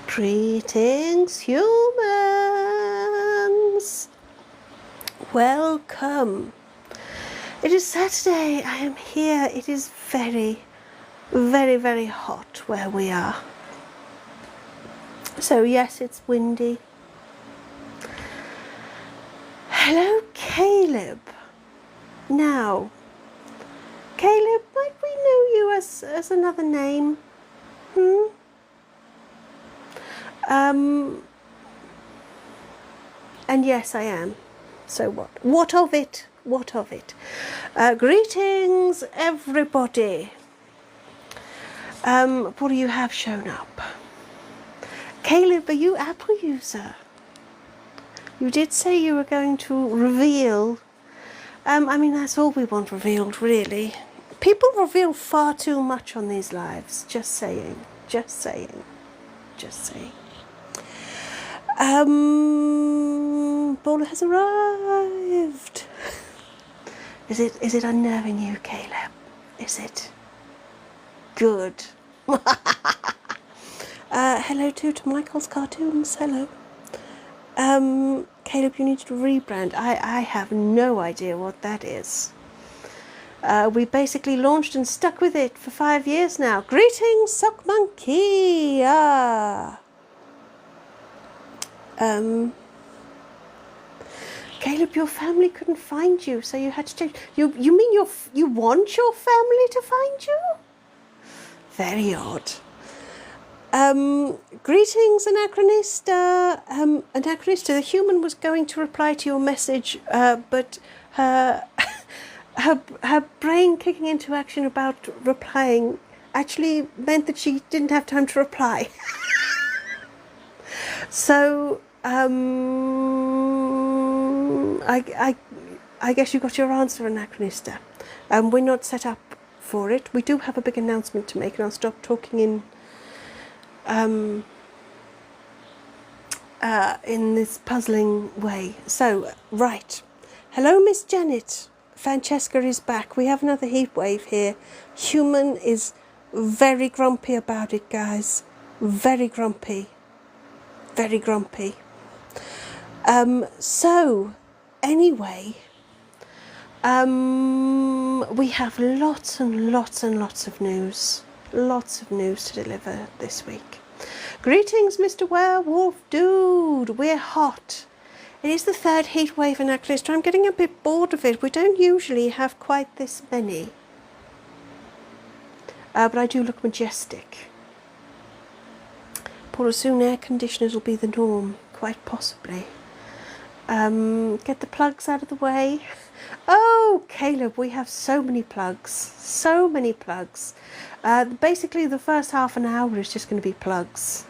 Greetings, humans! Welcome. It is Saturday. I am here. It is very, very, very hot where we are. So yes, it's windy. Hello, Caleb. Now, Caleb, might we know you as another name? And yes, I am. So what? What of it? What of it? Greetings, everybody. What do you have shown up? Caleb, are you Apple user? You did say you were going to reveal. I mean, that's all we want revealed, really. People reveal far too much on these lives. Just saying. Just saying. Just saying. Bowler has arrived. Is it unnerving you, Caleb? Is it? Good. Hello to Michael's Cartoons. Hello. Caleb, you need to rebrand. I have no idea what that is. We basically launched and stuck with it for 5 years now. Greetings, Sock Monkey. Caleb, your family couldn't find you, so you had to change. You mean you want your family to find you? Very odd. Greetings, Anachronista. Anachronista, the human was going to reply to your message, but her brain kicking into action about replying actually meant that she didn't have time to reply. So, I guess you got your answer, Anachronista. We're not set up for it. We do have a big announcement to make, and I'll stop talking in this puzzling way. So, right. Hello, Miss Janet. Francesca is back. We have another heat wave here. Human is very grumpy about it, guys. Very grumpy. Very grumpy. So, anyway, we have lots and lots and lots of news. Lots of news to deliver this week. Greetings, Mr. Werewolf Dude. We're hot. It is the third heat wave in Anachronista. I'm getting a bit bored of it. We don't usually have quite this many. But I do look majestic. Paula, soon air conditioners will be the norm, quite possibly. Get the plugs out of the way. Oh, Caleb, we have so many plugs. So many plugs. Basically, the first half an hour is just going to be plugs.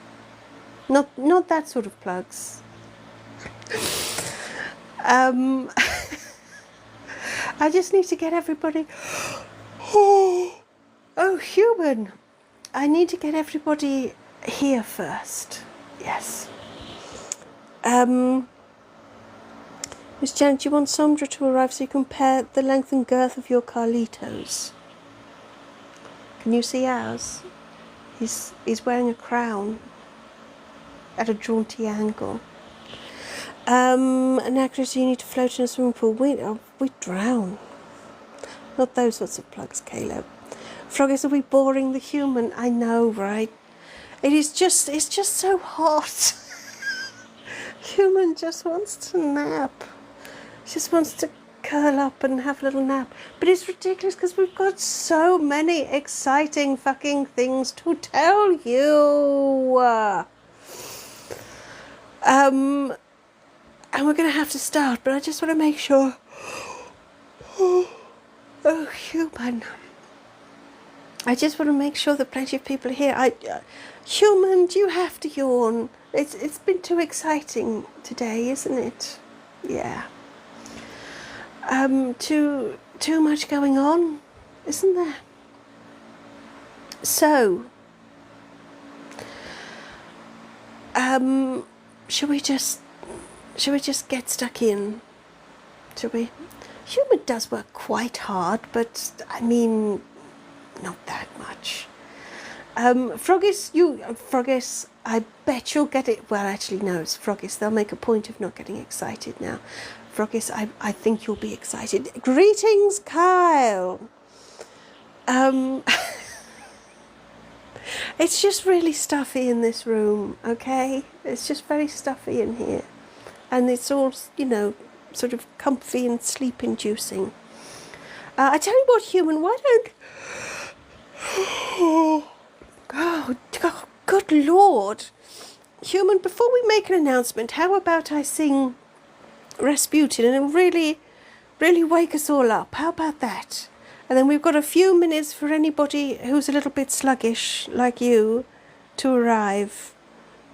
Not that sort of plugs. I just need to get everybody. Oh, human. I need to get everybody here first. Yes. Miss Janet, do you want Sondra to arrive so you compare the length and girth of your Carlitos? Can you see ours? He's wearing a crown at a jaunty angle. An actress, you need to float in a swimming pool. We drown. Not those sorts of plugs, Caleb. Froggies, are we boring the human? I know, right? It's just so hot. Human just wants to nap. Just wants to curl up and have a little nap. But it's ridiculous because we've got so many exciting fucking things to tell you. And we're going to have to start, but I just want to make sure. Oh, human. I just want to make sure that plenty of people are here. Human, do you have to yawn? It's been too exciting today, isn't it? Yeah. Too much going on, isn't there? So, should we just get stuck in? Shall we? Human does work quite hard, but I mean, not that much. Froggis, I bet you'll get it. Well, actually, no, it's Froggis. They'll make a point of not getting excited now. Froggis, I think you'll be excited. Greetings, Kyle. It's just really stuffy in this room, okay? It's just very stuffy in here. And it's all, sort of comfy and sleep-inducing. I tell you what, human, why don't... Oh, good Lord. Human, before we make an announcement, how about I sing Rasputin and really, really wake us all up? How about that? And then we've got a few minutes for anybody who's a little bit sluggish, like you, to arrive.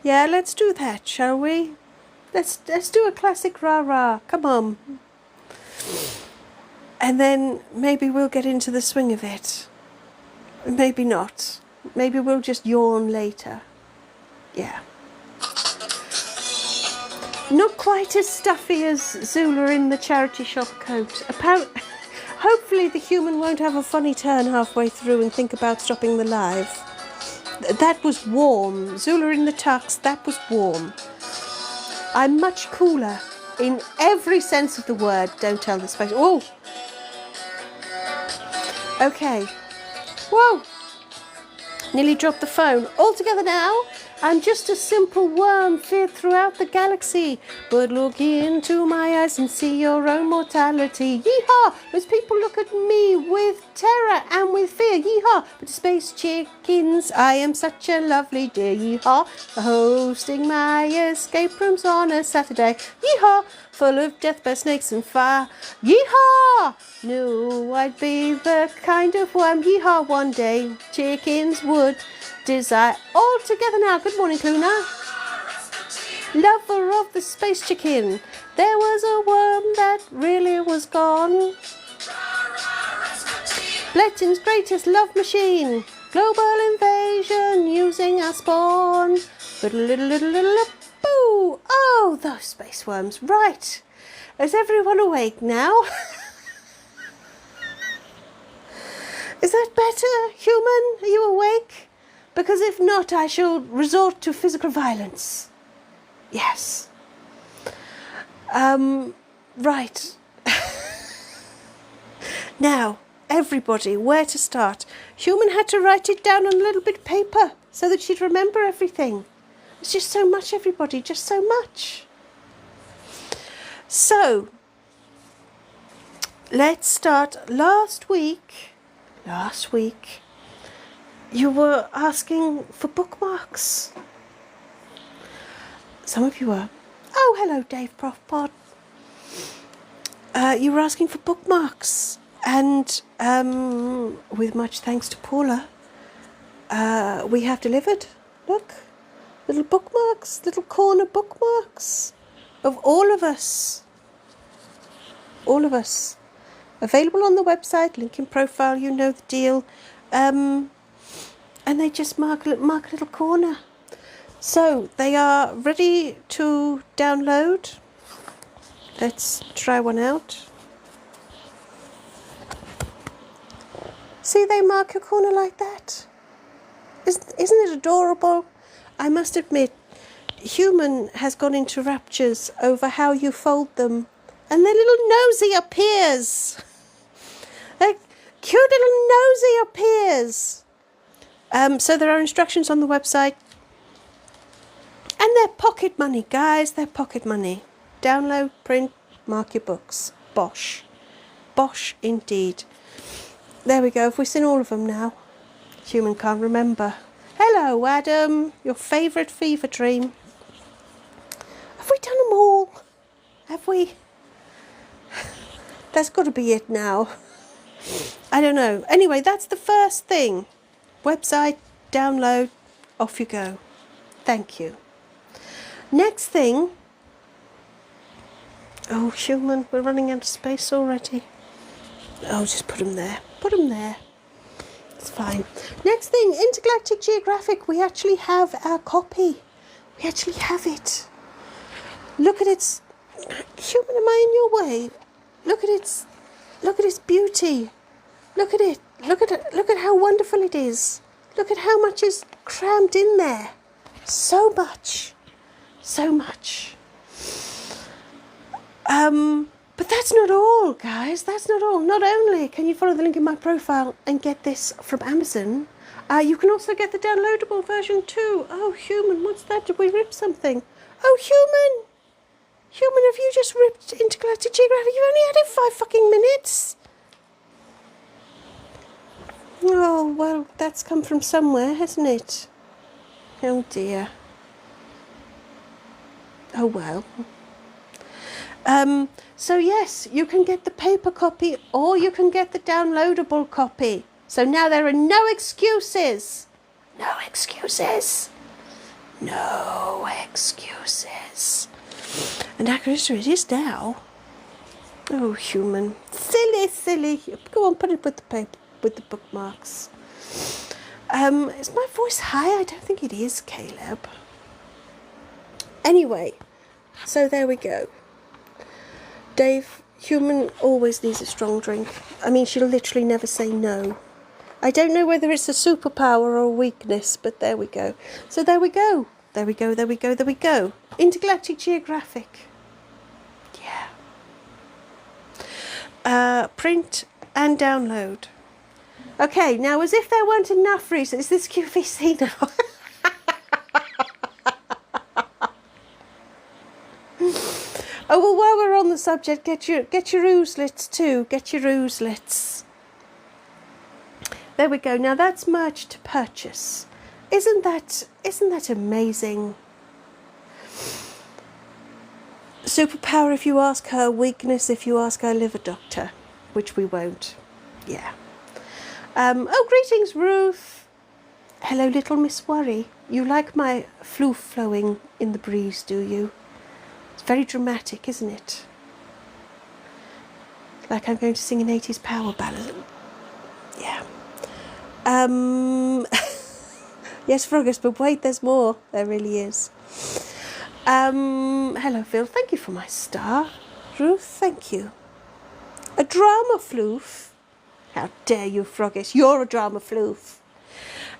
Yeah, let's do that, shall we? Let's do a classic rah-rah. Come on. And then maybe we'll get into the swing of it. Maybe not. Maybe we'll just yawn later. Yeah. Not quite as stuffy as Zula in the charity shop coat. Hopefully the human won't have a funny turn halfway through and think about stopping the live. That was warm. Zula in the tux, that was warm. I'm much cooler in every sense of the word. Don't tell the space. Oh! Okay. Whoa! Nearly dropped the phone. All together now. I'm just a simple worm feared throughout the galaxy. But look into my eyes and see your own mortality. Yeehaw! As people look at me with terror and with fear. Yeehaw! But space chickens, I am such a lovely dear. Yeehaw! Hosting my escape rooms on a Saturday. Yeehaw! Full of death by snakes and fire. Yeehaw! Knew I'd be the kind of worm. Yeehaw! One day chickens would desire. All together now. Good morning, Luna. Lover of the space chicken. There was a worm that really was gone. Bletton's greatest love machine. Global invasion using our spawn. But little boo. Oh, those space worms. Right. Is everyone awake now? Is that better, human? Are you awake? Because if not, I shall resort to physical violence. Yes. Right. Now, everybody, where to start? Human had to write it down on a little bit of paper so that she'd remember everything. It's just so much, everybody, just so much. So, let's start. Last week, you were asking for bookmarks. Some of you were. Oh, hello, Dave Prof Pod. You were asking for bookmarks. And with much thanks to Paula, we have delivered. Look, little bookmarks, little corner bookmarks of all of us. All of us. Available on the website, link in profile, you know the deal. And they just mark a little corner. So they are ready to download. Let's try one out. See, they mark a corner like that. Isn't it adorable? I must admit, human has gone into raptures over how you fold them. And their little nosy appears. Their cute little nosy appears. So there are instructions on the website. And they're pocket money, guys. They're pocket money. Download, print, mark your books. Bosh. Bosh indeed. There we go. Have we seen all of them now? Human can't remember. Hello, Adam. Your favourite fever dream. Have we done them all? Have we? That's got to be it now. I don't know. Anyway, that's the first thing. Website, download, off you go. Thank you. Next thing. Oh, human, we're running out of space already. Oh, just put them there. Put them there. It's fine. Next thing, Intergalactic Geographic. We actually have our copy. We actually have it. Look at its... Human, am I in your way? Look at its beauty. Look at it. Look at how wonderful it is. Look at how much is crammed in there. So much. So much. But that's not all, guys. That's not all. Not only can you follow the link in my profile and get this from Amazon, you can also get the downloadable version too. Oh, human, what's that? Did we rip something? Oh, human! Human, have you just ripped Intergalactic Geographic? You've only had it 5 fucking minutes. Oh, well, that's come from somewhere, hasn't it? Oh, dear. Oh, well. So, yes, you can get the paper copy or you can get the downloadable copy. So now there are no excuses. No excuses. No excuses. And actually, it is now. Oh, human. Silly, silly. Go on, put it with the paper, with the bookmarks. Is my voice high? I don't think it is, Caleb. Anyway, so there we go. Dave, human always needs a strong drink. I mean, she'll literally never say no. I don't know whether it's a superpower or a weakness, but there we go. So there we go. There we go, there we go, there we go. Intergalactic Geographic. Yeah. Print and download. Okay, now as if there weren't enough reasons, is this QVC now? Oh, well, while we're on the subject, get your oozlets too. Get your oozlets. There we go. Now that's merch to purchase. Isn't that amazing? Superpower if you ask her, weakness if you ask our liver doctor, which we won't. Yeah. Oh, greetings, Ruth. Hello, little Miss Worry. You like my floof flowing in the breeze, do you? It's very dramatic, isn't it? Like I'm going to sing an 80s power ballad. Yeah. Yes, Froggus, but wait, there's more. There really is. Hello, Phil. Thank you for my star. Ruth, thank you. A drama floof? How dare you, Froggus? You're a drama floof.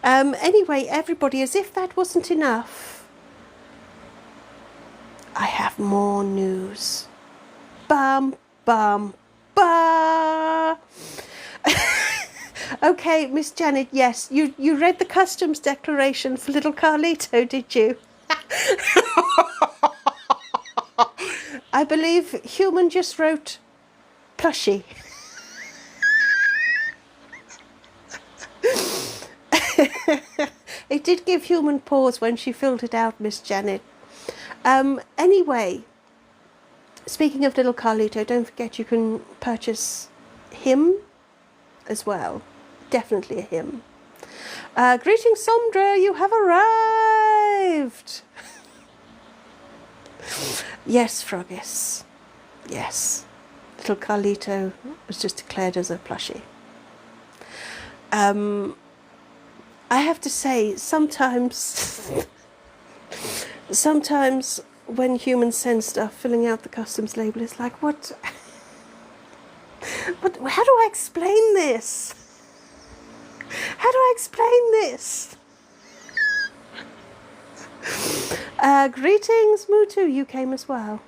Anyway, everybody, as if that wasn't enough, I have more news. Bum, bum, ba. Okay, Miss Janet, yes, you read the customs declaration for little Carlito, did you? I believe Human just wrote plushie. It did give Human pause when she filled it out, Miss Janet. Anyway, speaking of little Carlito, don't forget you can purchase him as well. Definitely a him. Greetings, Sondra, you have arrived. Yes, Froggus. Yes. Little Carlito was just declared as a plushie. I have to say, sometimes when humans send stuff, filling out the customs label, it's like, what? How do I explain this? How do I explain this? Greetings, Mutu, you came as well.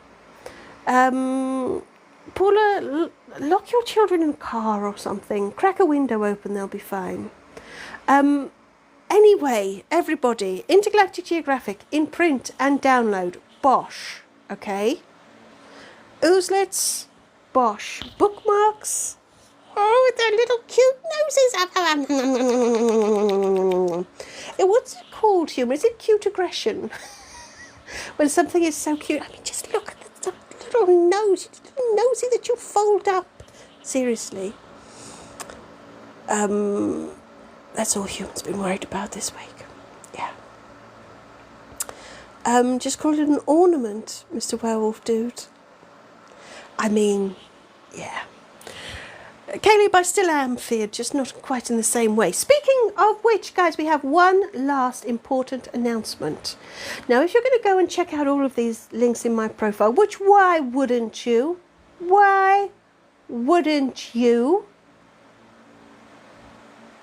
Paula, lock your children in a car or something. Crack a window open, they'll be fine. Anyway, everybody, Intergalactic Geographic in print and download. Bosh, okay? Oozlets, bosh. Bookmarks, oh, with their little cute noses. What's it called, Human? Is it cute aggression? When something is so cute, I mean, just look at the little nose, little nosy that you fold up. Seriously. That's all Human's been worried about this week. Yeah. Just call it an ornament, Mr. Werewolf Dude. I mean, yeah. Caleb, I still am feared, just not quite in the same way. Speaking of which, guys, we have one last important announcement. Now, if you're going to go and check out all of these links in my profile, which why wouldn't you? Why wouldn't you?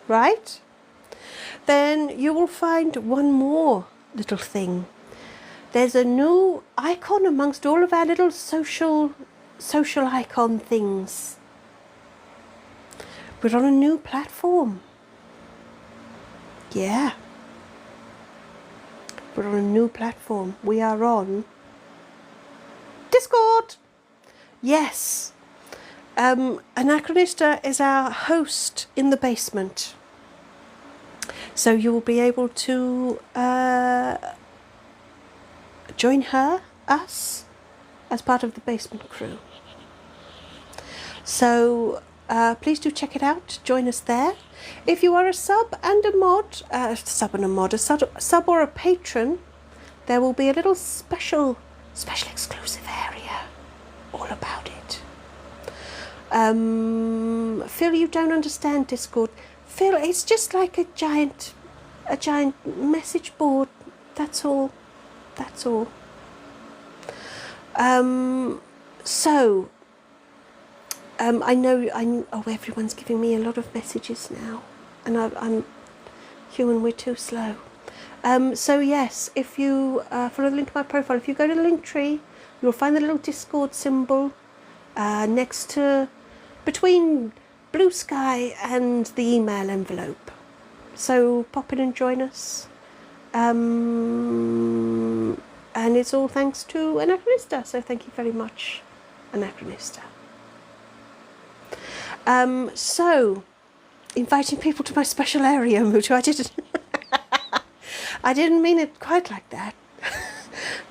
Right? then you will find one more little thing. There's a new icon amongst all of our little social icon things. We're on a new platform. Yeah. We're on a new platform. We are on Discord. Yes. Anachronista is our host in the basement. So you will be able to join us, as part of the basement crew. So please do check it out. Join us there. If you are a sub and a mod, a sub or a patron, there will be a little special exclusive area all about it. Phil, you don't understand Discord. Phil, it's just like a giant message board. That's all. I know. Oh, everyone's giving me a lot of messages now, and I'm human. We're too slow. So yes, if you follow the link to my profile, if you go to the link tree, you'll find the little Discord symbol next to, between Blue Sky and the email envelope. So pop in and join us. And it's all thanks to Anachronista. So thank you very much, Anachronista. So inviting people to my special area, Mutu. I didn't mean it quite like that.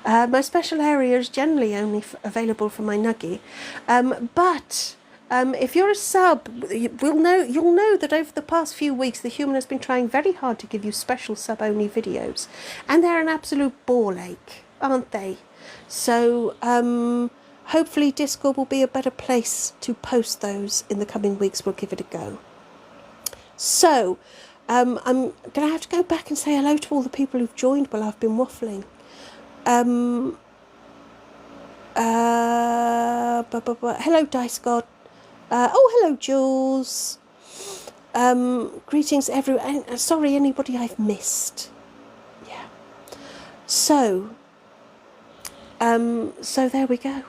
My special area is generally only available for my nuggie, but if you're a sub, you'll know that over the past few weeks the Human has been trying very hard to give you special sub-only videos, and they're an absolute ball ache, aren't they? So hopefully Discord will be a better place to post those in the coming weeks. We'll give it a go. So I'm going to have to go back and say hello to all the people who've joined while I've been waffling. Hello, Dice God. Hello, Jules. Greetings, everyone. Sorry, anybody I've missed. Yeah. So there we go.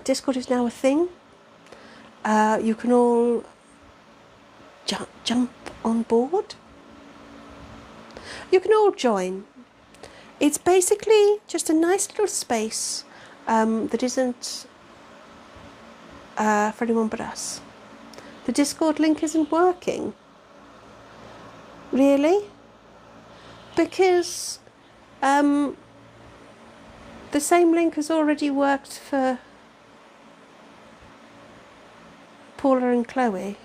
Discord is now a thing. You can all jump on board. You can all join. It's basically just a nice little space that isn't for anyone but us. The Discord link isn't working. Really? Because the same link has already worked for Paula and Chloe.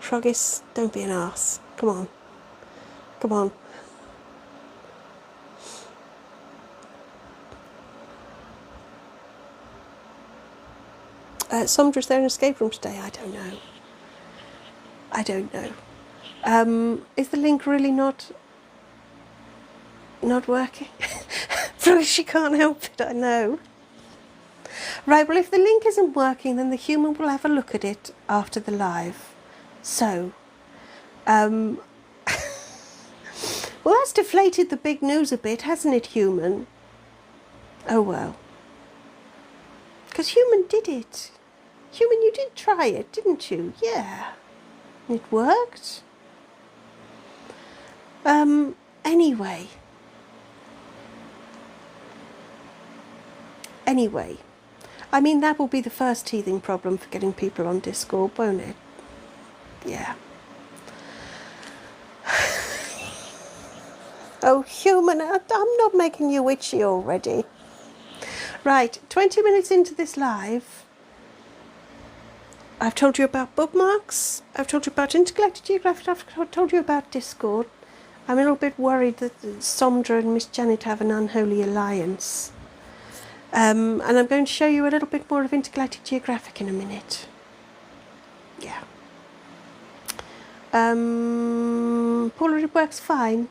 Frogis, don't be an arse. Come on. Somdra's there in escape room today. I don't know. Is the link really not working? Frogis, she can't help it. I know. Right. Well, if the link isn't working, then the Human will have a look at it after the live. So, well, that's deflated the big news a bit, hasn't it, Human? Oh well. Because Human did it. Human, you did try it, didn't you? Yeah. It worked. Anyway. I mean, that will be the first teething problem for getting people on Discord, won't it? Yeah. Oh, Human, I'm not making you itchy already. Right, 20 minutes into this live, I've told you about bookmarks, I've told you about Intergalactic Geographic, I've told you about Discord. I'm a little bit worried that Somdra and Miss Janet have an unholy alliance. And I'm going to show you a little bit more of Intergalactic Geographic in a minute. Yeah. Paula, it works fine.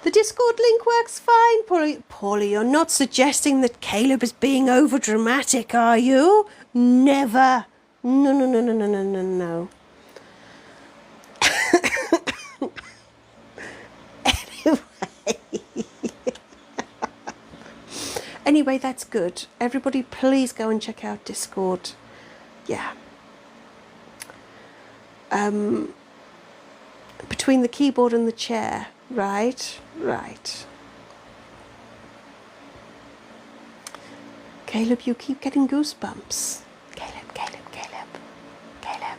The Discord link works fine, Polly. Polly, you're not suggesting that Caleb is being over dramatic, are you? Never. No, no, no, no, no, no, no, no. Anyway, that's good. Everybody, please go and check out Discord. Yeah. Between the keyboard and the chair. Right, right. Caleb, you keep getting goosebumps. Caleb, Caleb, Caleb, Caleb.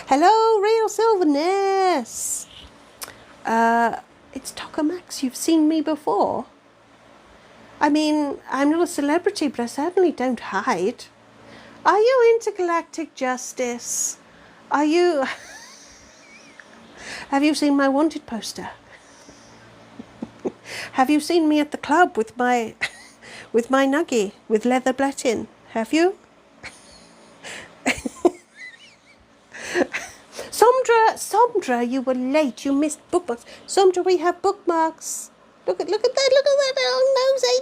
Hello, Real Silverness. It's Tokamak. You've seen me before. I mean, I'm not a celebrity, but I certainly don't hide. Are you Intergalactic Justice? Are you... Have you seen my wanted poster? Have you seen me at the club with my nuggie with leather blettin? Have you? Sondra, you were late. You missed bookmarks. Sondra, we have bookmarks. Look at that. Look at that little nosy.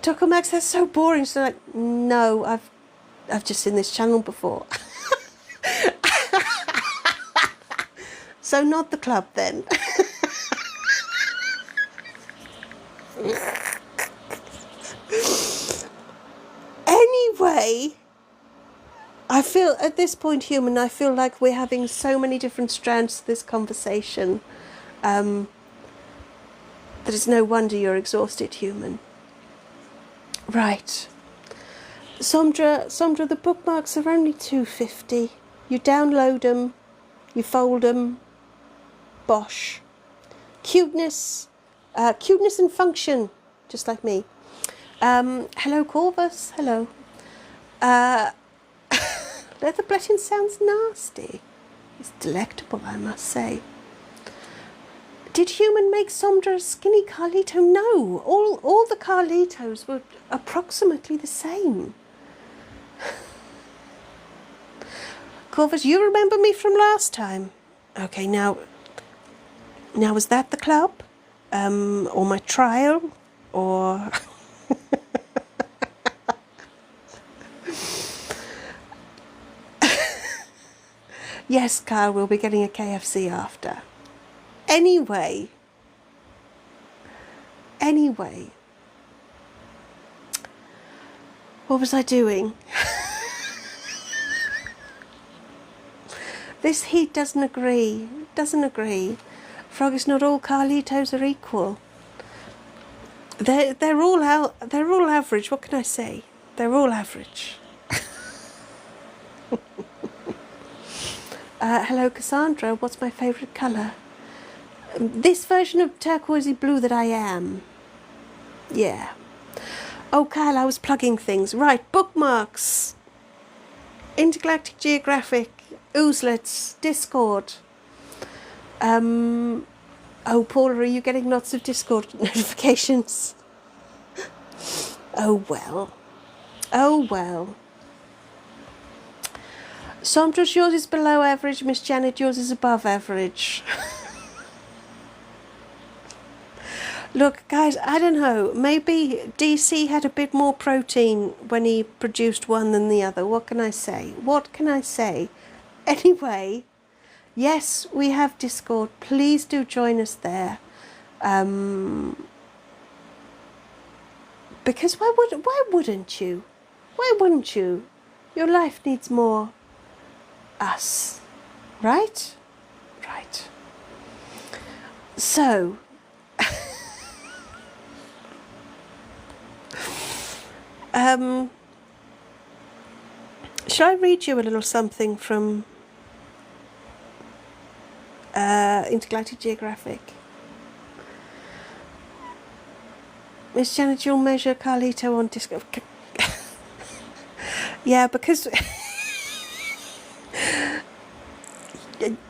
Tokomax, that's so boring. So like, no, I've just seen this channel before. So not the club then. Anyway, I feel at this point, human, I feel like we're having so many different strands to this conversation that it's no wonder you're exhausted, human. Right. Sondra, the bookmarks are only $2.50. You download them, you fold them, bosh. Cuteness and function, just like me. Hello, Corvus. Hello. Leather blettin sounds nasty. It's delectable, I must say. Did human make Sondra a skinny Carlito? No, all the Carlitos were approximately the same. Corvus, you remember me from last time? Okay, now was that the club? Or my trial? Or... Yes, Kyle, we'll be getting a KFC after. Anyway, what was I doing? This heat doesn't agree. Froggies, not all Carlitos are equal. They're all average. What can I say? They're all average. Hello, Cassandra. What's my favourite colour? This version of turquoisey blue that I am. Yeah. Oh, Kyle, I was plugging things. Right, bookmarks. Intergalactic Geographic. Oozlets. Discord. Oh, Paula, are you getting lots of Discord notifications? Oh, well. Sondra's, yours is below average. Miss Janet, yours is above average. Look, guys, I don't know. Maybe DC had a bit more protein when he produced one than the other. What can I say? Anyway, yes, we have Discord. Please do join us there. Because why wouldn't you? Your life needs more us, right? So shall I read you a little something from Intergalactic Geographic? Miss Janet, you'll measure Carlito on Discord. Yeah, because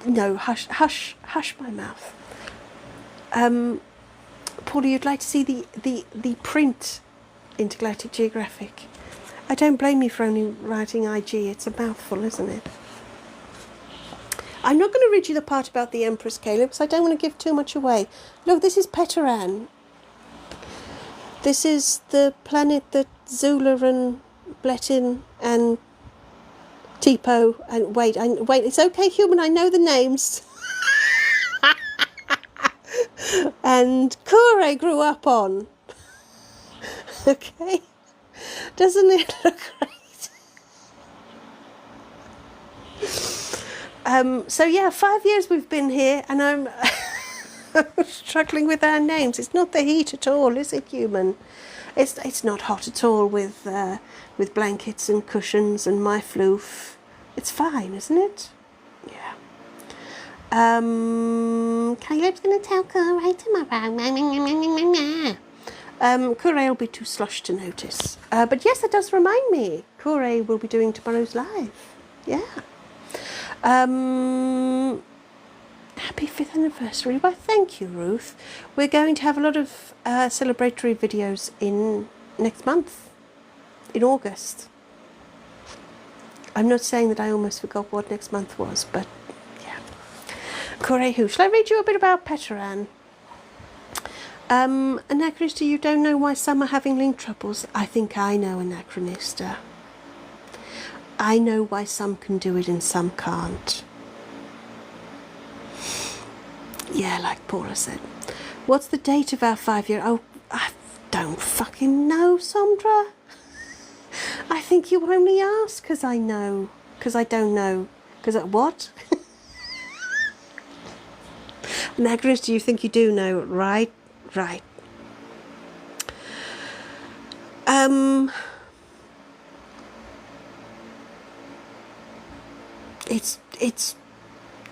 no, hush my mouth. Paula, you'd like to see the print Intergalactic Geographic. I don't blame you for only writing IG. It's a mouthful, isn't it? I'm not going to read you the part about the Empress, Caleb, because I don't want to give too much away. Look, this is Peteran. This is the planet that Zula and Bletin and Tipo and wait, it's okay, human, I know the names. And Kure grew up on. Okay. Doesn't it look great? So yeah, 5 years we've been here, and I'm struggling with our names. It's not the heat at all, is it, human? It's not hot at all with blankets and cushions and my floof. It's fine, isn't it? Yeah. Caleb's going to tell Kure tomorrow. Kure will be too slush to notice. But yes, that does remind me. Kure will be doing tomorrow's live. Yeah. Happy 5th anniversary. Why, thank you, Ruth. We're going to have a lot of celebratory videos in next month, in August. I'm not saying that I almost forgot what next month was, but yeah. Kure who? Shall I read you a bit about Peteran? Anachronista, you don't know why some are having link troubles. I think I know, Anachronista. I know why some can do it and some can't. Yeah, like Paula said. What's the date of our 5-year? Oh, I don't fucking know, Sondra. I think you only ask because I know. Because I don't know. Because what? Anachronista, you think you do know, right? Right.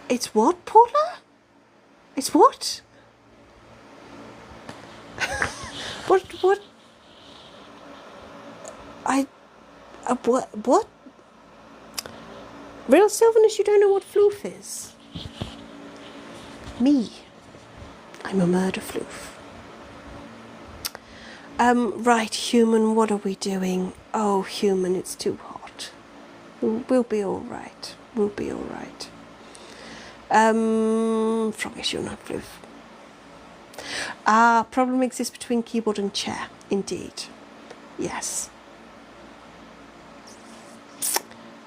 It's what, Paula? It's what? What? What? Real Sylvanus, you don't know what floof is? Me. I'm a murder floof. Right, human, what are we doing? Oh, human, it's too hot. We'll be all right. We'll be all right. Froggish, you're not floof. Ah, problem exists between keyboard and chair. Indeed. Yes.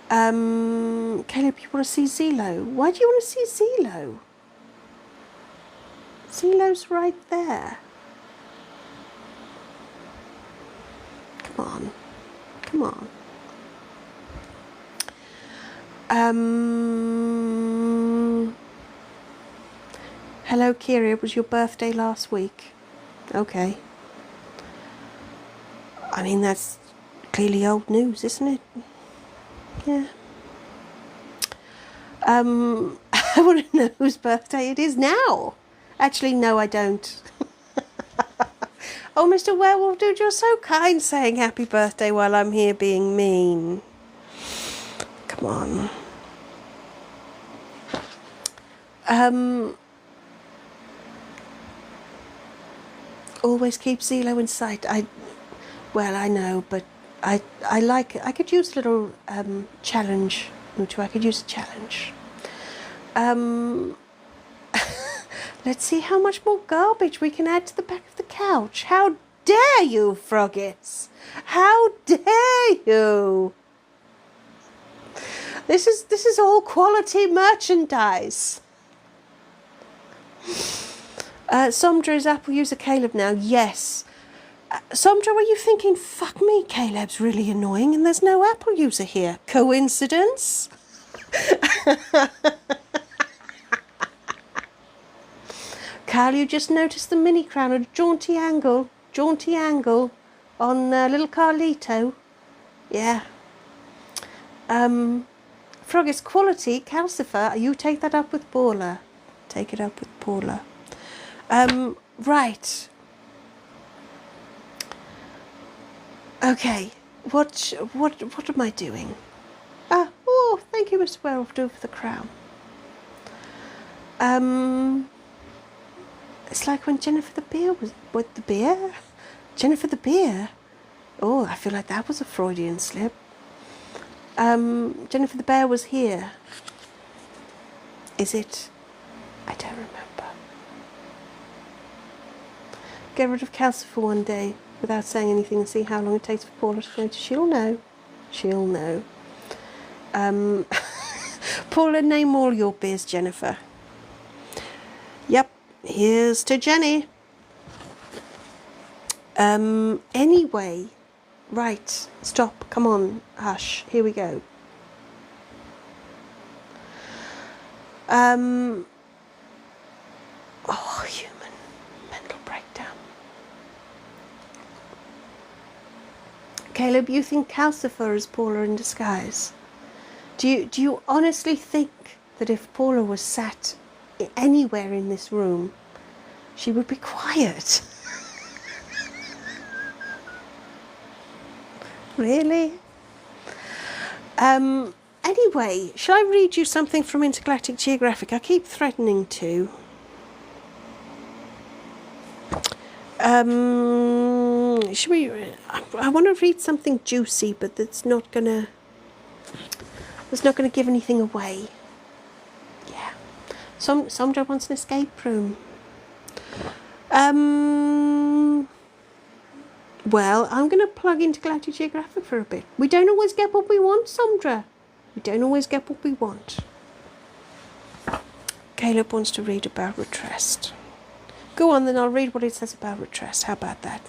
Caleb, you want to see Zelo? Why do you want to see Zelo? Zelo's right there. Come on. Come on. Hello, Kira. It was your birthday last week. Okay. I mean, that's clearly old news, isn't it? Yeah. I want to know whose birthday it is now. Actually, no, I don't. Oh, Mr. Werewolf Dude, you're so kind saying happy birthday while I'm here being mean. Come on. Always keep Zelo in sight. Well, I know, but I could use a little challenge, Mutu. I could use a challenge. Let's see how much more garbage we can add to the back of the couch. How dare you, Froggets? How dare you? This is all quality merchandise. Somdra is Apple user Caleb now. Yes. Somdra, were you thinking, fuck me, Caleb's really annoying and there's no Apple user here? Coincidence? Carl, you just noticed the mini crown at a jaunty angle on little Carlito. Yeah. Frog is quality, Calcifer. You take that up with Paula. Take it up with Paula. Right. Okay. What am I doing? Oh, thank you, Mr. Werewolf, for the crown. It's like when Jennifer the Beer was... What, the beer? Jennifer the Beer? Oh, I feel like that was a Freudian slip. Jennifer the Bear was here. Is it? I don't remember. Get rid of Calcifer one day without saying anything and see how long it takes for Paula to notice. She'll know. She'll know. Paula, name all your beers, Jennifer. Yep, here's to Jenny. Anyway, right, stop, come on, hush, here we go. Oh, human mental breakdown. Caleb, you think Calcifer is Paula in disguise? Do you honestly think that if Paula was sat anywhere in this room, she would be quiet? Really? Anyway, shall I read you something from Intergalactic Geographic? I keep threatening to. Should we? I want to read something juicy, but that's not gonna give anything away. Yeah. Somebody wants an escape room. Well, I'm going to plug into Galactic Geographic for a bit. We don't always get what we want, Sondra. We don't always get what we want. Caleb wants to read about Retrest. Go on, then I'll read what it says about Retrest. How about that?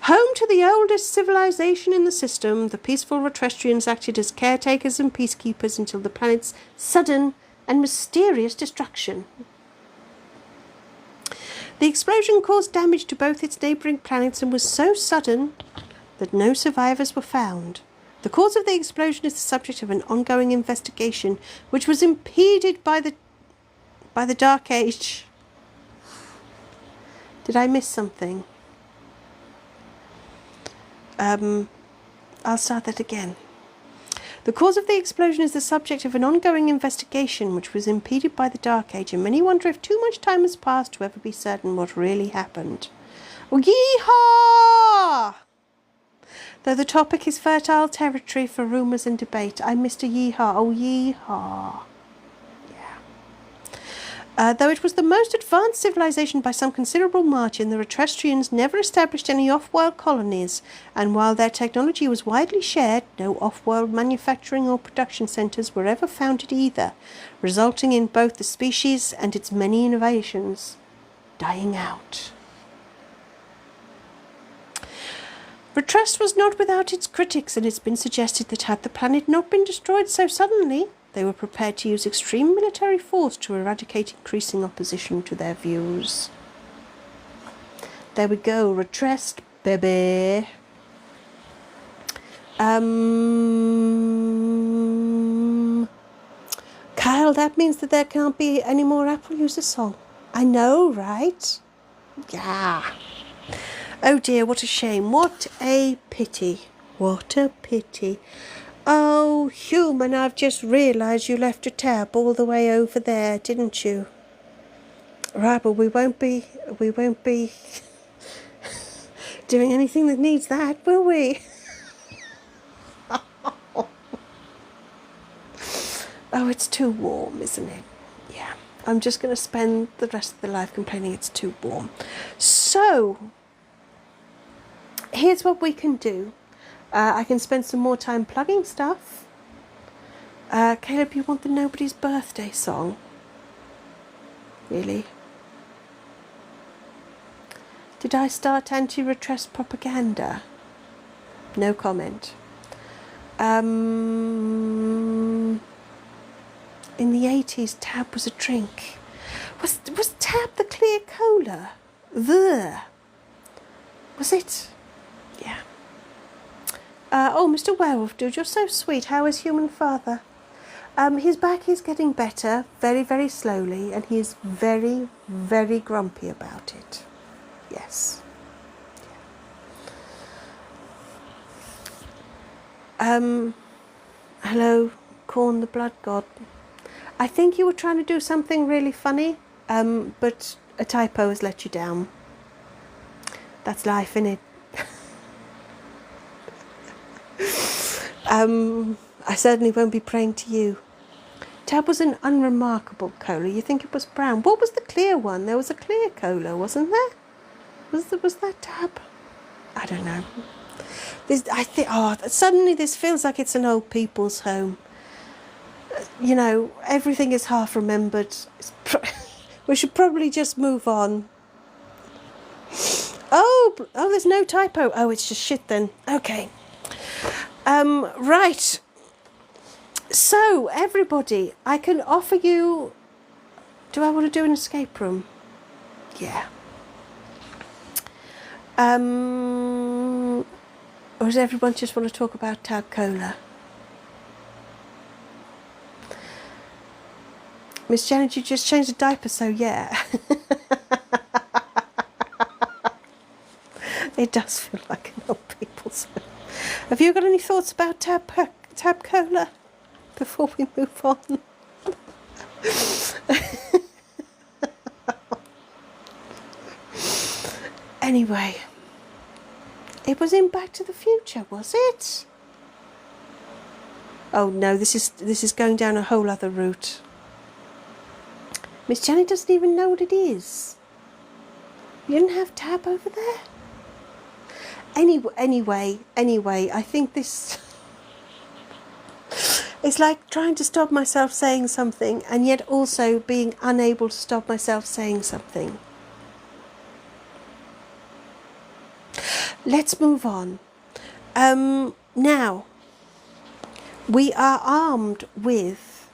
Home to the oldest civilization in the system, the peaceful Retrestrians acted as caretakers and peacekeepers until the planet's sudden and mysterious destruction. The explosion caused damage to both its neighbouring planets and was so sudden that no survivors were found. The cause of the explosion is the subject of an ongoing investigation, which was impeded by the Dark Age. Did I miss something? I'll start that again. The cause of the explosion is the subject of an ongoing investigation which was impeded by the Dark Age, and many wonder if too much time has passed to ever be certain what really happened. Yeehaw! Though the topic is fertile territory for rumours and debate, I missed a yeehaw. Oh, yeehaw. Though it was the most advanced civilization by some considerable margin, the Retrestrians never established any off-world colonies, and while their technology was widely shared, no off-world manufacturing or production centres were ever founded either, resulting in both the species and its many innovations dying out. Retrest was not without its critics, and it's been suggested that had the planet not been destroyed so suddenly, they were prepared to use extreme military force to eradicate increasing opposition to their views. There we go, Retrest, baby. Kyle, that means that there can't be any more Apple User Song. I know, right? Yeah. Oh dear, what a shame. What a pity. What a pity. Oh, human, I've just realised you left a tab all the way over there, didn't you? Right, but we won't be doing anything that needs that, will we? Oh, it's too warm, isn't it? Yeah, I'm just going to spend the rest of the life complaining it's too warm. So, here's what we can do. I can spend some more time plugging stuff. Caleb, you want the Nobody's Birthday song? Really? Did I start anti-Retrest propaganda? No comment. In the 80s, Tab was a drink. Was Tab the clear cola? Was it? Yeah. Oh, Mr. Werewolf Dude, you're so sweet. How is human father? His back is getting better, very, very slowly, and he is very, very grumpy about it. Yes. Hello, Corn the Blood God. I think you were trying to do something really funny, but a typo has let you down. That's life, innit? I certainly won't be praying to you. Tab was an unremarkable cola. You think it was brown? What was the clear one? There was a clear cola, wasn't there? Was that Tab? I don't know. I think. Oh, suddenly this feels like it's an old people's home. You know, everything is half remembered. We should probably just move on. Oh, there's no typo. Oh, it's just shit then. Okay. Right. So, everybody, I can offer you... Do I want to do an escape room? Yeah. Or does everyone just want to talk about Tab Cola? Miss Janet, you just changed the diaper, so yeah. It does feel like an old people's home. Have you got any thoughts about Tab Cola before we move on? Anyway, it was in Back to the Future, was it? Oh no, this is going down a whole other route. Miss Janet doesn't even know what it is. You didn't have Tab over there? Anyway, I think this... It's like trying to stop myself saying something and yet also being unable to stop myself saying something. Let's move on. Now, we are armed with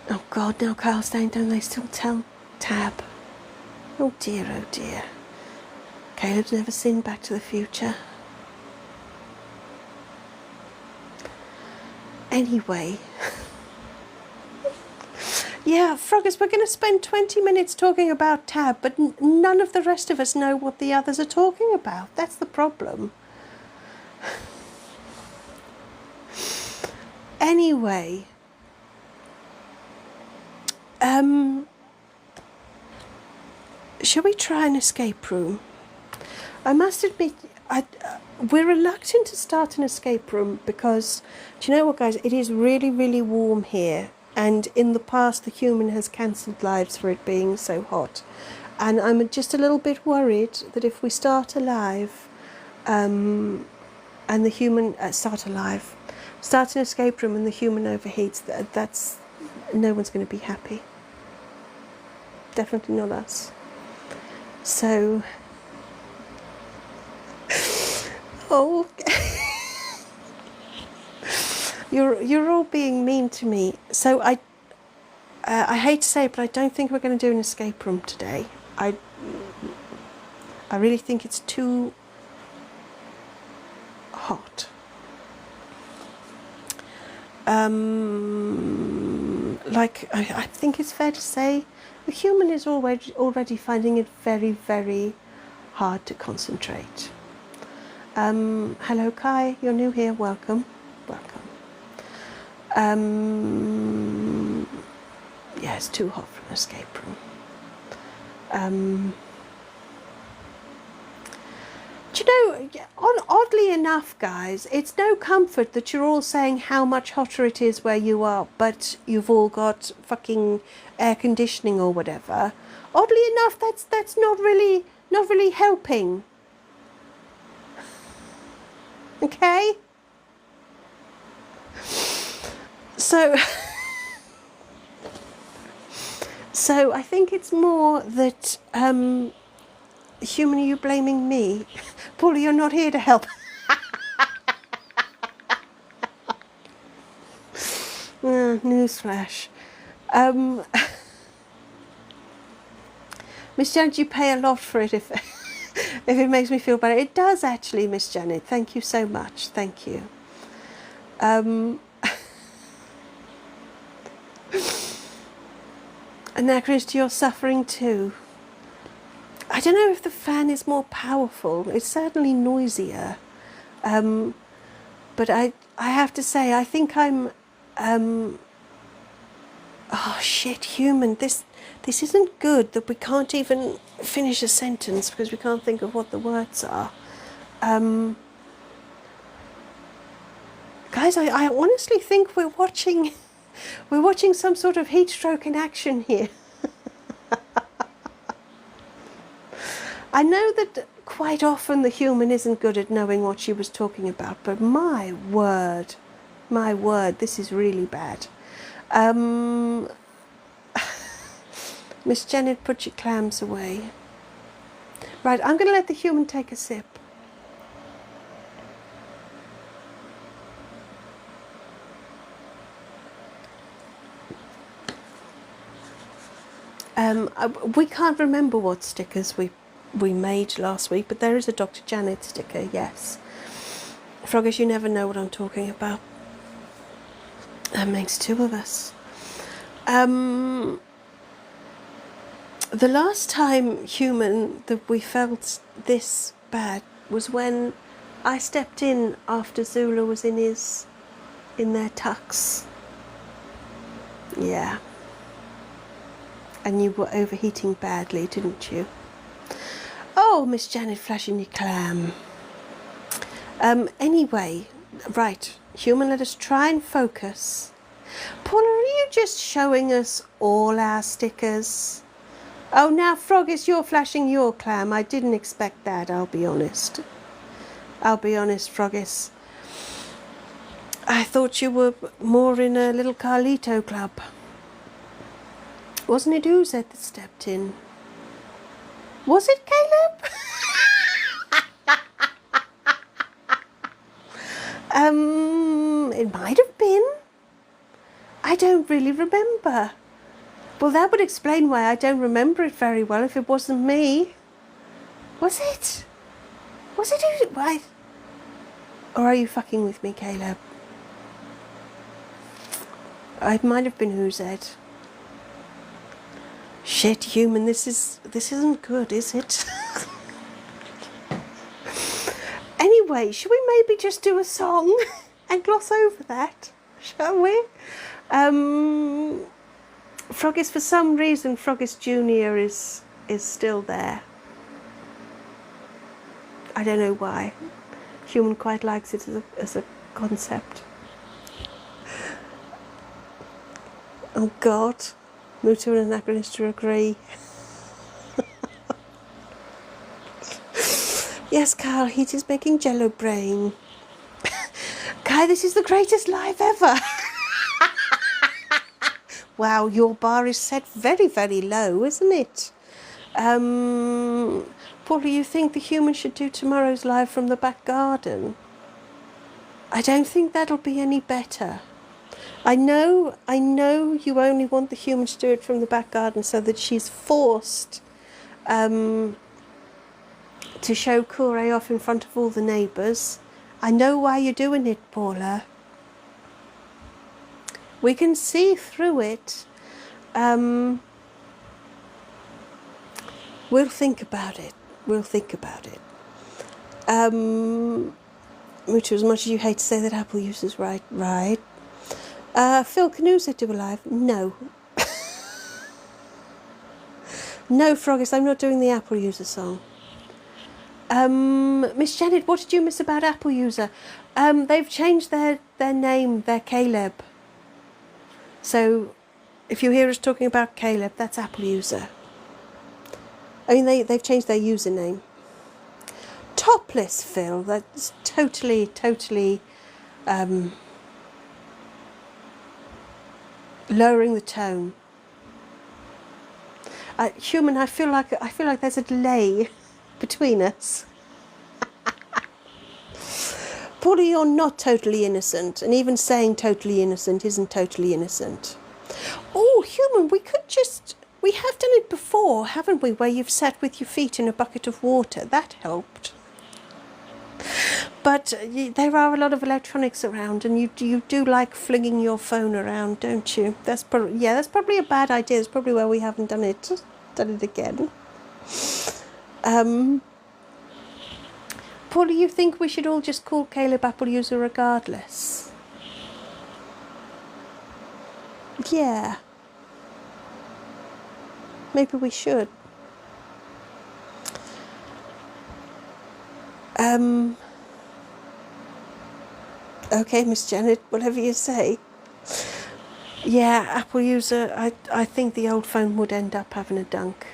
oh God, now Carl Stein, don't they still tell Tab? Oh dear, oh dear. Caleb's never seen Back to the Future. Anyway. Yeah, Froggers, we're going to spend 20 minutes talking about Tab, but none of the rest of us know what the others are talking about. That's the problem. Anyway. Shall we try an escape room? I must admit, we're reluctant to start an escape room because, do you know what, guys? It is really, really warm here. And in the past, the human has cancelled lives for it being so hot. And I'm just a little bit worried that if we start alive, and the human... start an escape room and the human overheats, that's... No one's going to be happy. Definitely not us. So... Oh... You're all being mean to me. So I hate to say it, but I don't think we're going to do an escape room today. I really think it's too hot. Like I think it's fair to say the human is already finding it very, very hard to concentrate. Hello Kai, you're new here. Welcome. Yeah, it's too hot for an escape room. Do you know, oddly enough, guys, it's no comfort that you're all saying how much hotter it is where you are, but you've all got fucking air conditioning or whatever. Oddly enough, that's not really helping. Okay? So I think it's more that, human, are you blaming me? Paula, you're not here to help. Newsflash. Miss Janet, you pay a lot for it if it makes me feel better. It does actually, Miss Janet. Thank you so much. Thank you. Anachronist, you're suffering too. I don't know if the fan is more powerful. It's certainly noisier. But I have to say, I think I'm Oh shit, human, this isn't good that we can't even finish a sentence because we can't think of what the words are. Guys, I honestly think we're watching some sort of heat stroke in action here. I know that quite often the human isn't good at knowing what she was talking about, but my word, this is really bad. Miss Janet, put your clams away. Right, I'm going to let the human take a sip. We can't remember what stickers we made last week, but there is a Dr. Janet sticker, yes. Froggers, you never know what I'm talking about. That makes two of us. The last time, human, that we felt this bad was when I stepped in after Zula was in their tux. Yeah. And you were overheating badly, didn't you? Oh, Miss Janet flashing your clam. Anyway, right, human, let us try and focus. Paula, are you just showing us all our stickers? Oh, now, Froggis, you're flashing your clam. I didn't expect that, I'll be honest. Froggis. I thought you were more in a little Carlito club. Wasn't it Oozet that stepped in? Was it Caleb? It might have been. I don't really remember. Well, that would explain why I don't remember it very well if it wasn't me. Was it? Was it why? Or are you fucking with me, Caleb? It might have been Oozet. Shit, human, this isn't good, is it? Anyway, should we maybe just do a song and gloss over that? Shall we? Froggis, for some reason, Froggis Jr. is still there. I don't know why. Human quite likes it as a concept. Oh God. Mutu and Anachronistra agree. Yes, Carl, heat is making jello brain. Kai, this is the greatest live ever. Wow, your bar is set very, very low, isn't it? Paula, you think the human should do tomorrow's live from the back garden? I don't think that'll be any better. I know you only want the human to do it from the back garden so that she's forced to show Kure off in front of all the neighbours. I know why you're doing it, Paula. We can see through it. We'll think about it. Mutu, as much as you hate to say that Apple uses right. Phil, can Oozet do a live? No. No, Froggis, I'm not doing the Apple user song. Miss Janet, what did you miss about Apple user? They've changed their name, their Caleb. So if you hear us talking about Caleb, that's Apple user. I mean, they've changed their username. Topless Phil, that's totally lowering the tone. Human, I feel like there's a delay between us. Paula, you're not totally innocent, and even saying totally innocent isn't totally innocent. Oh, human, we have done it before, haven't we, where you've sat with your feet in a bucket of water. That helped. But there are a lot of electronics around, and you do like flinging your phone around, don't you? That's probably a bad idea. That's probably why we haven't done it again. Paul, do you think we should all just call Caleb Apple user regardless? Yeah. Maybe we should. Okay, Miss Janet, whatever you say. Yeah, Apple user, I think the old phone would end up having a dunk.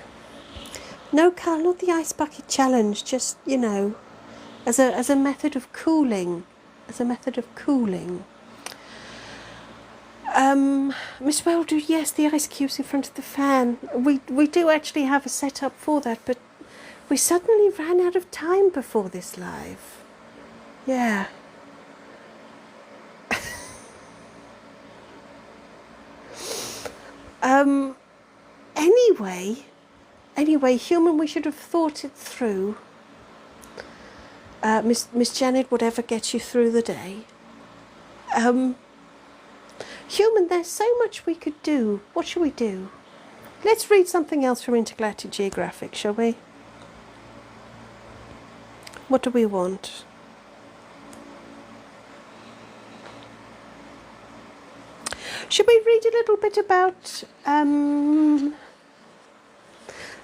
No, Carl, not the ice bucket challenge, just, you know, as a method of cooling. As a method of cooling. Miss Welder, yes, the ice cubes in front of the fan. We do actually have a setup for that, but we suddenly ran out of time before this live. Yeah. Anyway, human, we should have thought it through. Miss Janet, whatever gets you through the day. Human, there's so much we could do. What shall we do? Let's read something else from Intergalactic Geographic, shall we? What do we want? Should we read a little bit about...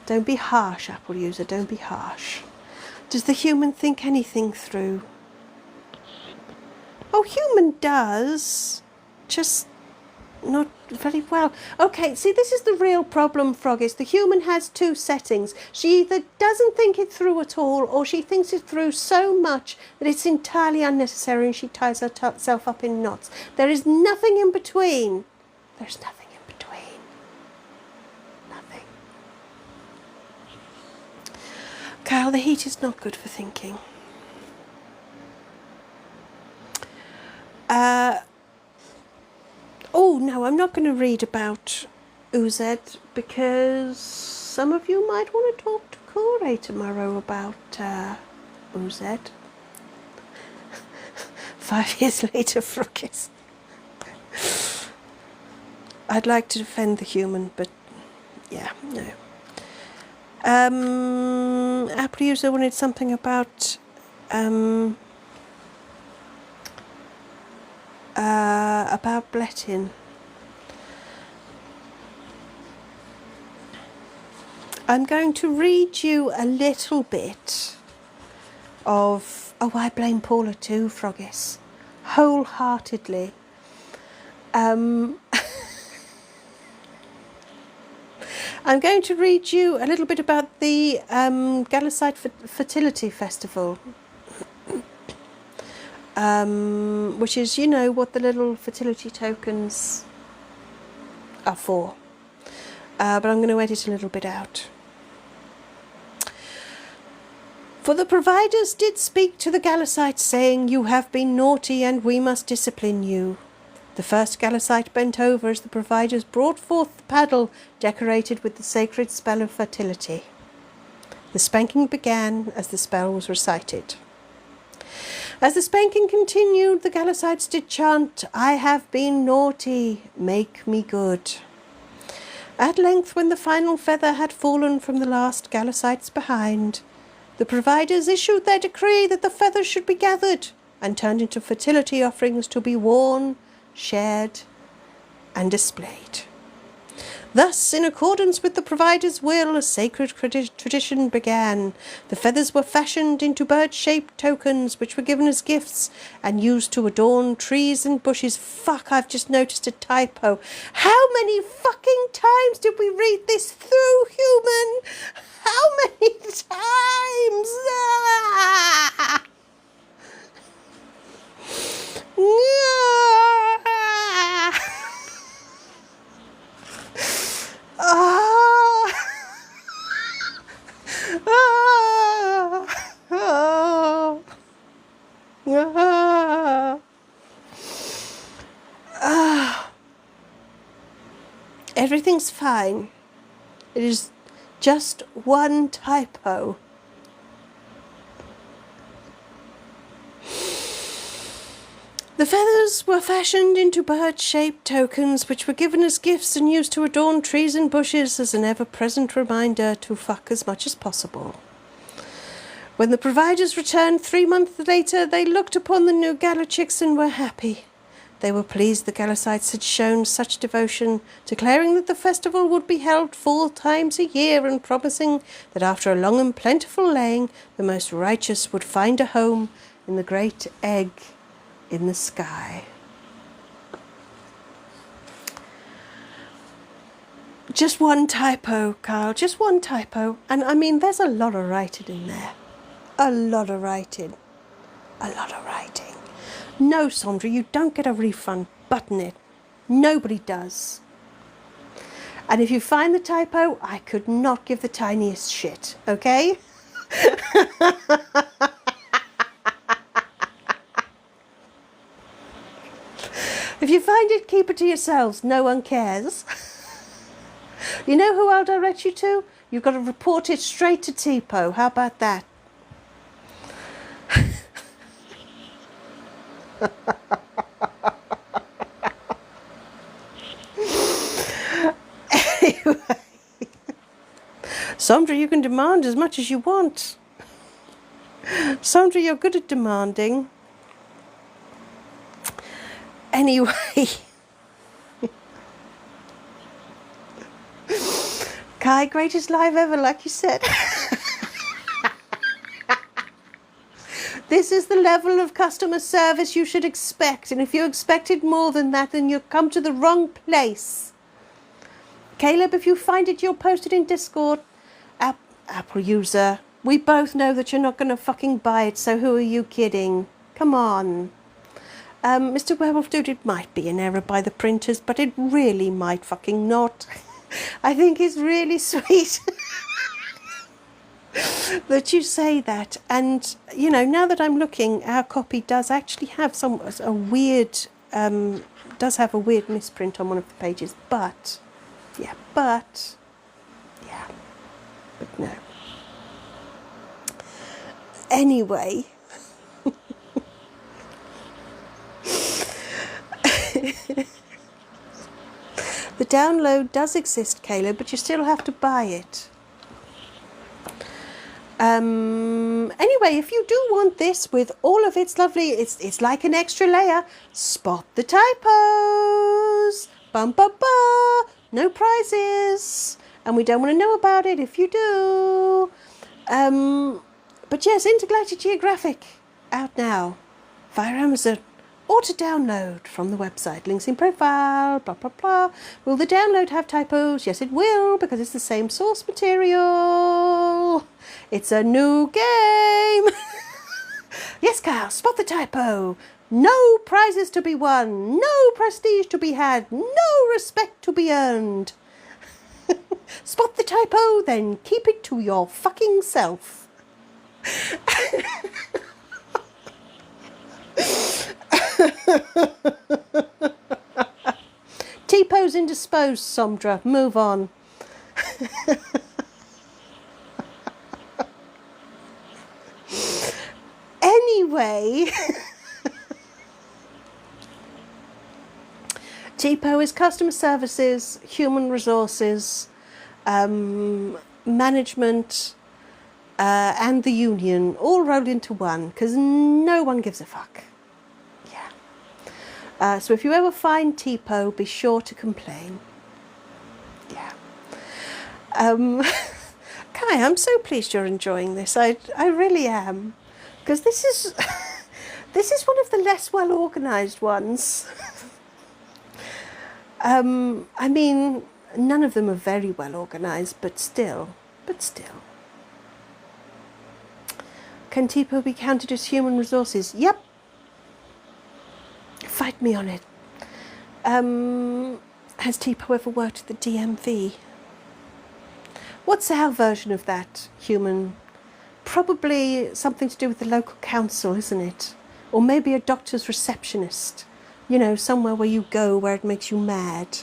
Don't be harsh, Apple user, don't be harsh. Does the human think anything through? Oh, human does. Just not very well. Okay, see, this is the real problem, Froggies. The human has two settings. She either doesn't think it through at all, or she thinks it through so much that it's entirely unnecessary and she ties herself up in knots. There is nothing in between. There's nothing in between. Nothing. Kyle, the heat is not good for thinking. Oh, no, I'm not going to read about UZ because some of you might want to talk to Corey tomorrow about UZ. 5 years later, Froggies. I'd like to defend the human, but yeah, no. Apple user wanted something about Blettin. I'm going to read you a little bit of... Oh, I blame Paula too, Froggies. Wholeheartedly. I'm going to read you a little bit about the Gallicite Fertility Festival. Which is, you know, what the little fertility tokens are for. But I'm going to edit a little bit out. For the providers did speak to the Galicites, saying, "You have been naughty, and we must discipline you." The first Galicite bent over as the providers brought forth the paddle decorated with the sacred spell of fertility. The spanking began as the spell was recited. As the spanking continued, the Galicites did chant, "I have been naughty, make me good." At length, when the final feather had fallen from the last Galicites behind, the providers issued their decree that the feathers should be gathered and turned into fertility offerings to be worn, shared, and displayed. Thus, in accordance with the provider's will, a sacred tradition began. The feathers were fashioned into bird-shaped tokens, which were given as gifts and used to adorn trees and bushes. Fuck, I've just noticed a typo. How many fucking times did we read this through, human? How many times? Ah! Everything's fine. It is just one typo. The feathers were fashioned into bird-shaped tokens, which were given as gifts and used to adorn trees and bushes as an ever-present reminder to fuck as much as possible. When the providers returned 3 months later, they looked upon the new Galachics and were happy. They were pleased the Galicites had shown such devotion, declaring that the festival would be held 4 times a year and promising that after a long and plentiful laying, the most righteous would find a home in the great egg in the sky. Just one typo, Carl, just one typo. And I mean, there's a lot of writing in there. A lot of writing. A lot of writing. No, Sandra, you don't get a refund. Button it. Nobody does. And if you find the typo, I could not give the tiniest shit, okay? If you find it, keep it to yourselves. No one cares. You know who I'll direct you to? You've got to report it straight to TPO. How about that? Anyway, Sandra, you can demand as much as you want. Sandra, you're good at demanding. Anyway. Kai, greatest live ever, like you said. This is the level of customer service you should expect. And if you expected more than that, then you've come to the wrong place. Caleb, if you find it, you'll post it in Discord. Apple user, we both know that you're not going to fucking buy it, so who are you kidding? Come on. Mr. Werewolf Dude, it might be an error by the printers, but it really might fucking not. I think it's really sweet that you say that. And, you know, now that I'm looking, our copy does actually have a weird misprint on one of the pages. But no. Anyway. The download does exist, Caleb, but you still have to buy it. Anyway, if you do want this with all of its lovely, it's like an extra layer. Spot the typos. Bum, bum, bum. No prizes. And we don't want to know about it if you do. But yes, Intergalactic Geographic out now via Amazon. Or to download from the website. Links in profile, blah, blah, blah. Will the download have typos? Yes, it will, because it's the same source material. It's a new game. Yes, Kyle, spot the typo. No prizes to be won. No prestige to be had. No respect to be earned. Spot the typo, then keep it to your fucking self. T-pose indisposed, Somdra. Move on. Anyway. TPO is customer services, human resources, management, and the union all rolled into one, because no one gives a fuck. Yeah. So if you ever find TPO, be sure to complain. Yeah. Kai, I'm so pleased you're enjoying this. I really am, because this is one of the less well organised ones. I mean, none of them are very well organised, but still. Can TPO be counted as human resources? Yep. Fight me on it. Has TPO ever worked at the DMV? What's our version of that, human? Probably something to do with the local council, isn't it? Or maybe a doctor's receptionist. You know, somewhere where you go where it makes you mad.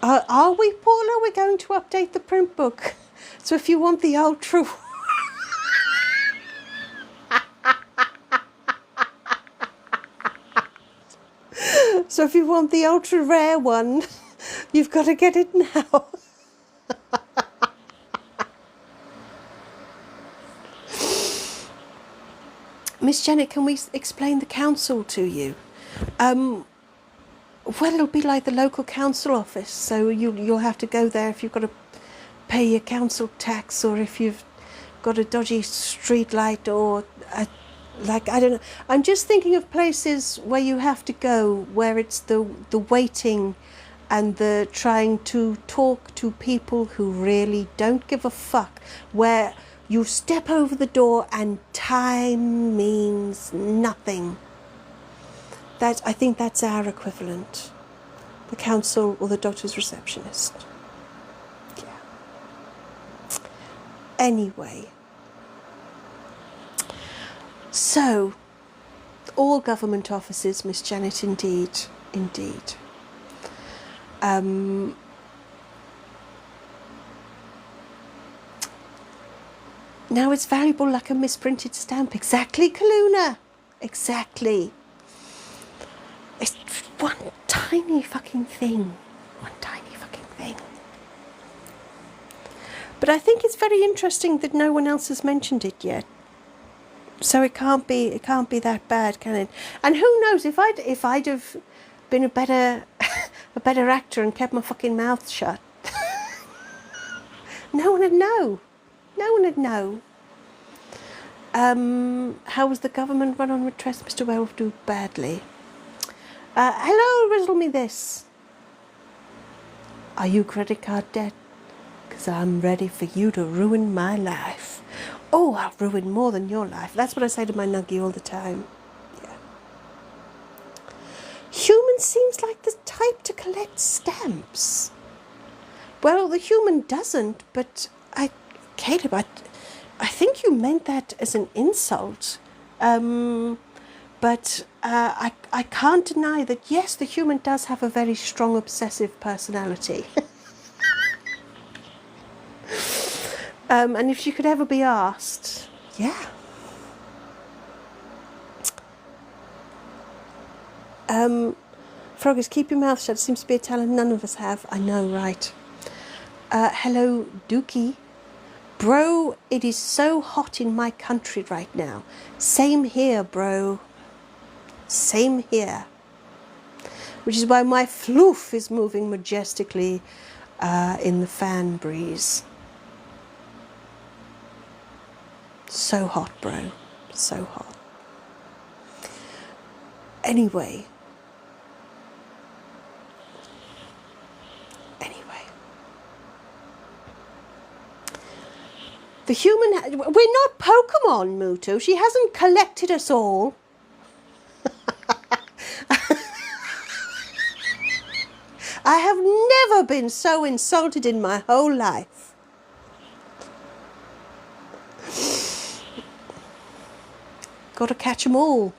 Are we, Paula? We're going to update the print book. So if you want the ultra... So if you want the ultra rare one, you've got to get it now. Miss Janet, can we explain the council to you? Well, it'll be like the local council office, so you'll have to go there if you've got to pay your council tax, or if you've got a dodgy street light, or I don't know. I'm just thinking of places where you have to go, where it's the waiting and the trying to talk to people who really don't give a fuck, where you step over the door and time means nothing. I think that's our equivalent. The council or the doctor's receptionist. Yeah. Anyway. So, all government offices, Miss Janet, indeed. Indeed. Now it's valuable like a misprinted stamp. Exactly, Kaluna. Exactly. It's one tiny fucking thing. One tiny fucking thing. But I think it's very interesting that no one else has mentioned it yet. So it can't be that bad, can it? And who knows, if I'd have been a better actor and kept my fucking mouth shut, no one would know. No one would know. How was the government run on request? Mr. Werewolf do badly. Hello, riddle me this. Are you credit card debt? Because I'm ready for you to ruin my life. Oh, I'll ruin more than your life. That's what I say to my nuggie all the time. Yeah. Human seems like the type to collect stamps. Well, the human doesn't, but Caleb, I think you meant that as an insult. But I can't deny that, yes, the human does have a very strong obsessive personality. And if she could ever be asked, yeah. Froggies, keep your mouth shut. It seems to be a talent none of us have. I know, right? Hello, Dookie. Bro, it is so hot in my country right now. Same here, bro. Same here. Which is why my floof is moving majestically in the fan breeze. So hot, bro. So hot. Anyway. The human... We're not Pokemon, Mutu. She hasn't collected us all. I have never been so insulted in my whole life. Gotta catch 'em all.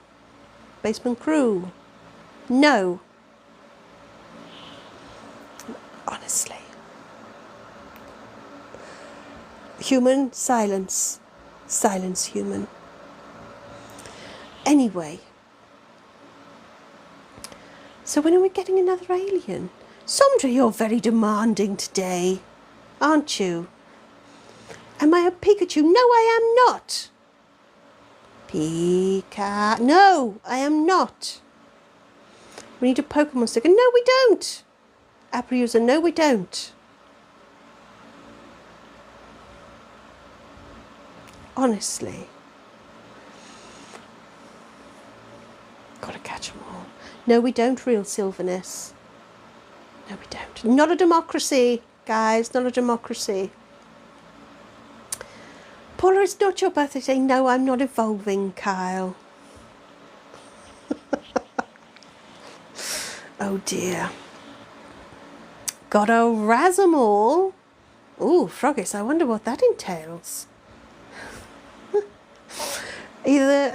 Basement crew. No. Honestly. Human, silence. Silence, human. Anyway. So when are we getting another alien? Sondra, you're very demanding today, aren't you? Am I a Pikachu? No, I am not. No, I am not. We need a Pokemon sticker. No, we don't. Apple user, no, we don't. Honestly. Gotta catch 'em all. No, we don't, real Sylvaness. No, we don't. Not a democracy, guys. Not a democracy. Paula, it's not your birthday. Say, no, I'm not evolving, Kyle. Oh, dear. Gotta razz 'em all. Ooh, Froggies, I wonder what that entails. Either...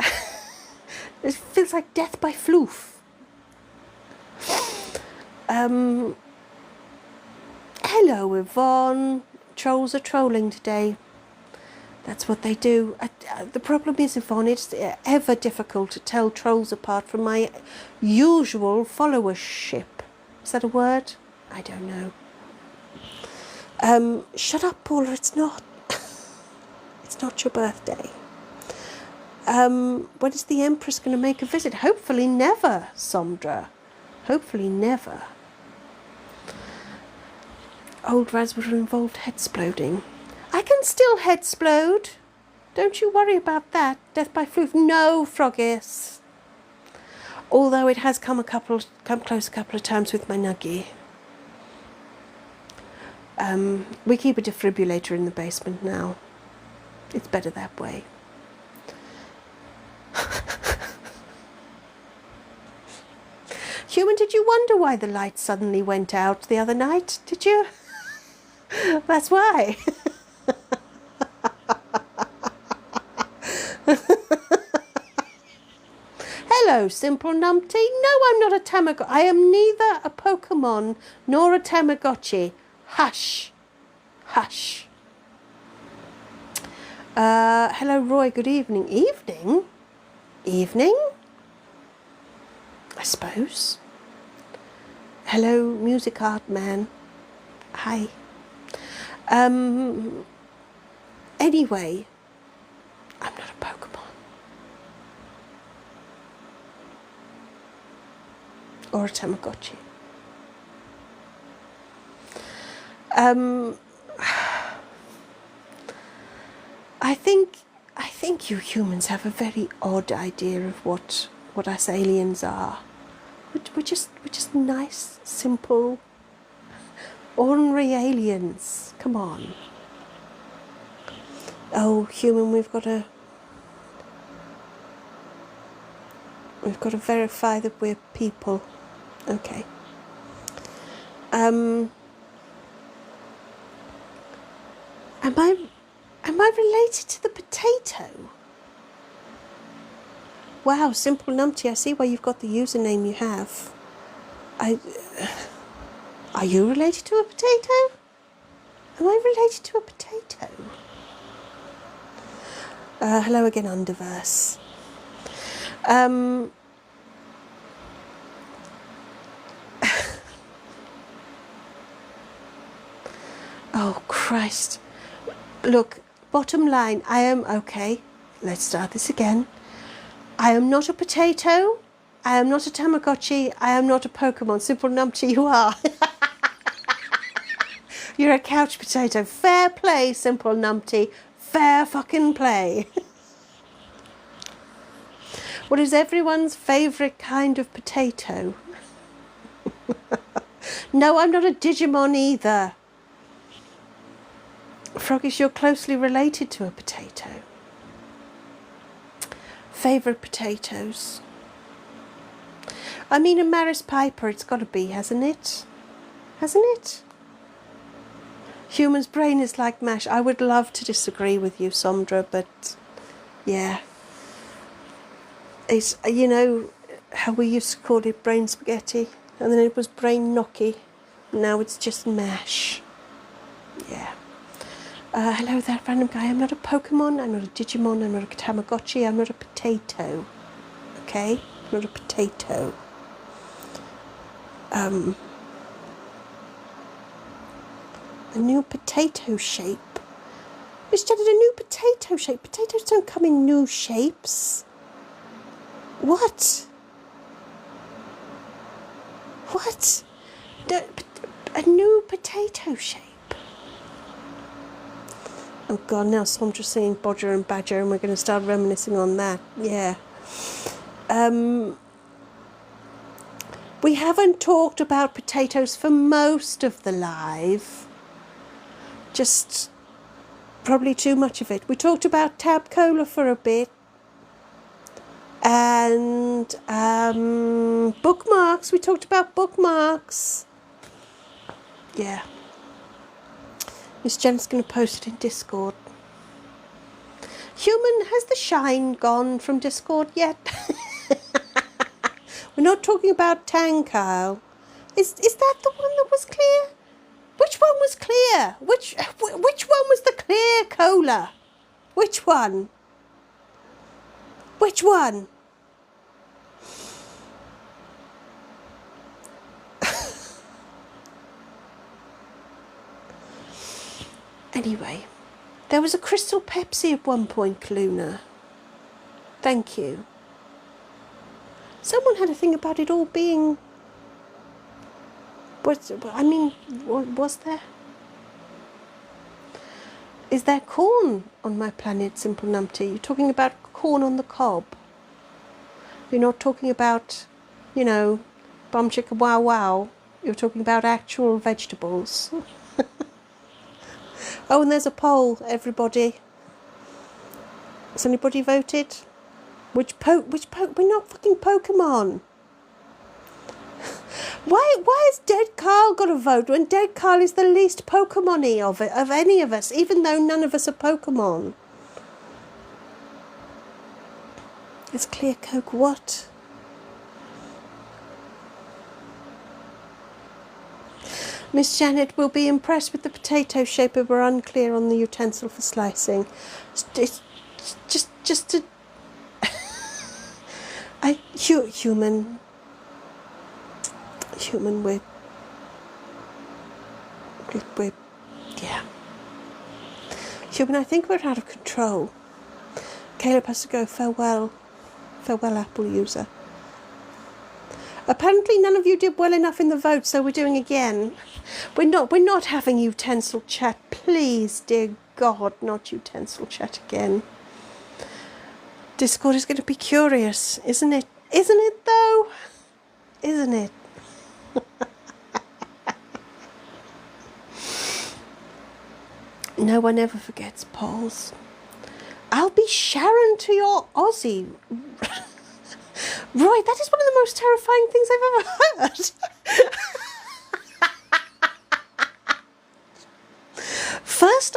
It feels like death by floof. Hello, Yvonne. Trolls are trolling today. That's what they do. The problem is, Yvonne, it's ever difficult to tell trolls apart from my usual followership. Is that a word? I don't know. Shut up, Paula. It's not. It's not your birthday. When is the Empress going to make a visit? Hopefully never, Sondra. Hopefully never. Old Raz would have involved head-sploding. I can still head-splode. Don't you worry about that. Death by flu. No, Froggis. Although it has come close a couple of times with my Nuggie. We keep a defibrillator in the basement now. It's better that way. Human, did you wonder why the light suddenly went out the other night? Did you? That's why. Hello, simple numpty. No, I'm not a Tamagotchi. I am neither a Pokemon nor a Tamagotchi. Hush. Hush. Hello, Roy. Good evening. Evening? Evening? I suppose. Hello, music art man. Hi. Anyway, I'm not a Pokemon. Or a Tamagotchi. I think you humans have a very odd idea of what us aliens are. We're just nice, simple, ordinary aliens. Come on. Oh, human, we've got to verify that we're people. Okay. Am I related to the potato? Wow, simple numpty, I see why you've got the username you have. Are you related to a potato? Am I related to a potato? Hello again, Underverse. Oh, Christ. Look, bottom line, I am... Okay, let's start this again. I am not a potato. I am not a Tamagotchi. I am not a Pokemon. Simple numpty, you are. You're a couch potato. Fair play, simple numpty. Fair fucking play. What is everyone's favourite kind of potato? No, I'm not a Digimon either. Froggish, you're closely related to a potato. Favourite potatoes? I mean, a Maris Piper, it's got to be, hasn't it? Hasn't it? Human's brain is like mash. I would love to disagree with you, Sondra, but yeah. It's, you know, how we used to call it brain spaghetti, and then it was brain gnocchi. Now it's just mash. Yeah. Hello there, random guy. I'm not a Pokemon, I'm not a Digimon, I'm not a Tamagotchi, I'm not a potato. Okay? I'm not a potato. A new potato shape. We started a new potato shape. Potatoes don't come in new shapes. What? What? A new potato shape. Oh God, now Sondra's singing Bodger and Badger and we're going to start reminiscing on that. Yeah. We haven't talked about potatoes for most of the live. Just probably too much of it. We talked about tab cola for a bit. And bookmarks. We talked about bookmarks. Yeah. Miss Jen's going to post it in Discord. Human, has the shine gone from Discord yet? We're not talking about Tang, Kyle. Is that the one that was clear? Which one was clear? Which one was the clear cola? Which one? Which one? Anyway, there was a Crystal Pepsi at one point, Kaluna. Thank you. Someone had a thing about it all being... was there? Is there corn on my planet, Simple Numpty? You're talking about corn on the cob. You're not talking about, you know, bum chicka wow wow. You're talking about actual vegetables. Oh, and there's a poll, everybody. Has anybody voted? We're not fucking Pokemon. Why has Dead Carl got a vote when Dead Carl is the least Pokemon-y of any of us, even though none of us are Pokemon? It's clear Coke what? Miss Janet will be impressed with the potato shape, but we're unclear on the utensil for slicing. It's just a... human, yeah. Human, I think we're out of control. Caleb has to go. Farewell, Apple user. Apparently none of you did well enough in the vote, so we're doing again. We're not having utensil chat. Please, dear God, not utensil chat again. Discord is going to be curious, isn't it? Isn't it though? Isn't it? No one ever forgets polls. I'll be Sharon to your Aussie. Roy, that is one of the most terrifying things I've ever heard. First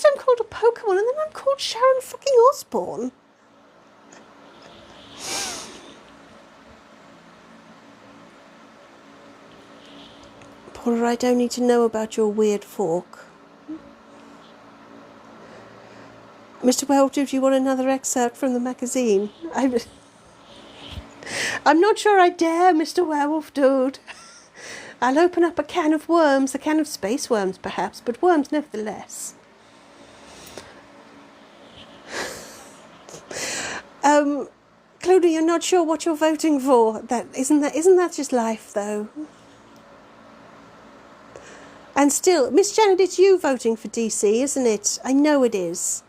I'm called a Pokemon, and then I'm called Sharon fucking Osbourne. Paula, I don't need to know about your weird fork. Mr. Werewolf, do you want another excerpt from the magazine? I'm not sure I dare, Mr. Werewolf Dude. I'll open up a can of worms, a can of space worms perhaps, but worms nevertheless. Clodagh, you're not sure what you're voting for. Isn't that just life though? And still, Miss Janet, it's you voting for DC, isn't it? I know it is.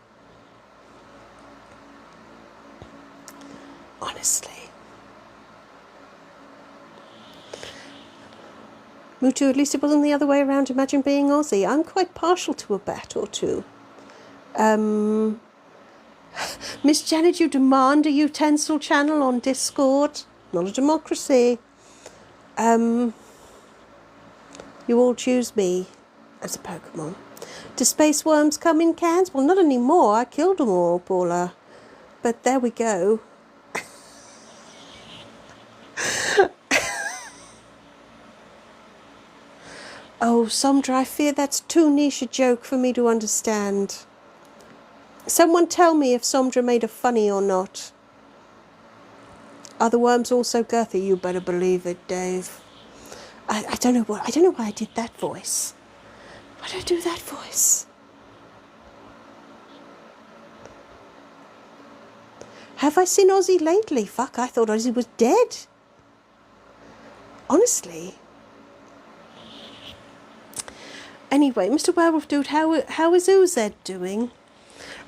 Honestly. Mutu, at least it wasn't the other way around. Imagine being Aussie. I'm quite partial to a bat or two. Miss Janet, you demand a utensil channel on Discord. Not a democracy. You all choose me as a Pokemon. Do space worms come in cans? Well, not anymore. I killed them all, Paula. But there we go. Oh, Somdra, I fear that's too niche a joke for me to understand. Someone tell me if Somdra made a funny or not. Are the worms also girthy? You better believe it, Dave. I don't know why I did that voice. Why did I do that voice? Have I seen Ozzy lately? Fuck, I thought Ozzy was dead. Honestly. Anyway, Mr. Werewolf Dude, how is Uzed doing?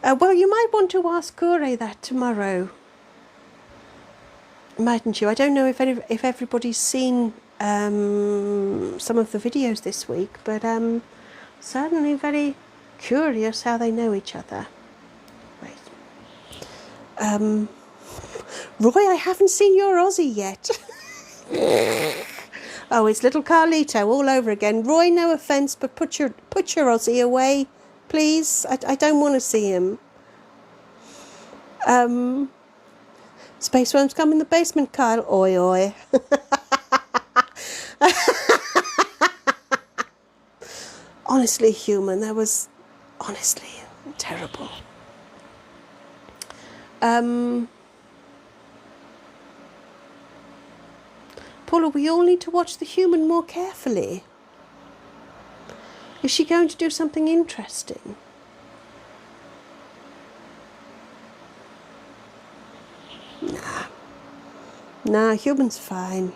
Well, you might want to ask Kure that tomorrow. Mightn't you? I don't know if everybody's seen some of the videos this week, but certainly very curious how they know each other. Wait. Roy, I haven't seen your Aussie yet. Oh, it's little Carlito all over again. Roy, no offence, but put your Aussie away, please. I don't want to see him. Space worms come in the basement, Kyle. Oi, oi. Honestly, human, that was honestly terrible. Paula, we all need to watch the human more carefully. Is she going to do something interesting? Nah, humans fine.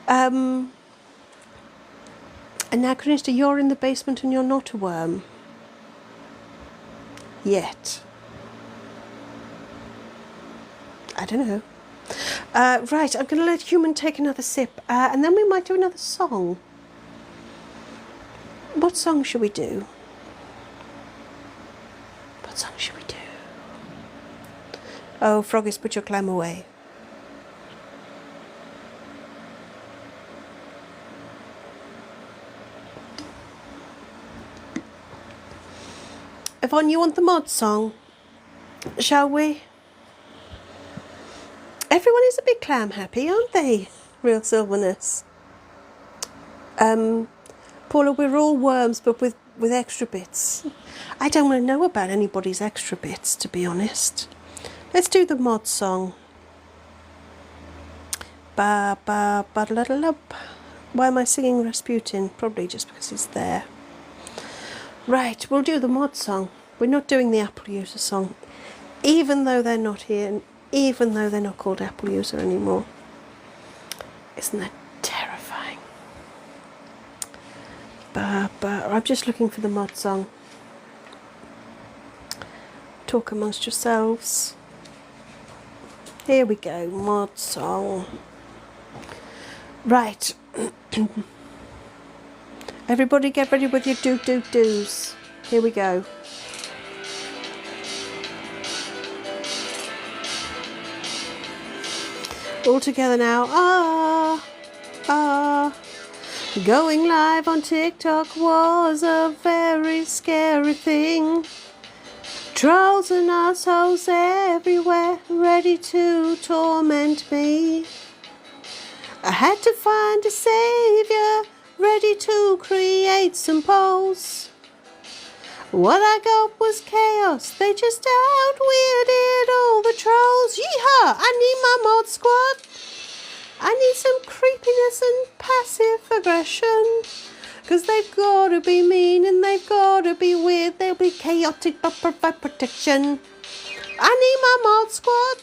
And now, Krista, you're in the basement and you're not a worm. Yet. I don't know. Right, I'm going to let Human take another sip, and then we might do another song. What song should we do? What song should we do? Oh, Froggies, put your clam away. Yvonne, you want the mod song? Shall we? Everyone is a bit clam happy, aren't they? Real silverness. Paula, we're all worms, but with extra bits. I don't want to know about anybody's extra bits, to be honest. Let's do the mod song. Ba ba ba da da da. Why am I singing Rasputin? Probably just because it's there. Right, we'll do the mod song. We're not doing the Apple User song, even though they're not here, and even though they're not called Apple User anymore. Isn't that terrifying? Ba ba. I'm just looking for the mod song. Talk amongst yourselves. Here we go, mod song. Right. Everybody get ready with your do's. Here we go. All together now. Going live on TikTok was a very scary thing. Trolls and assholes everywhere, ready to torment me. I had to find a saviour, ready to create some polls. What I got was chaos, they just out-weirded all the trolls. Yeehaw! I need my mod squad. I need some creepiness and passive aggression. Because they've got to be mean and they've got to be weird. They'll be chaotic but provide protection. I need my mod squad.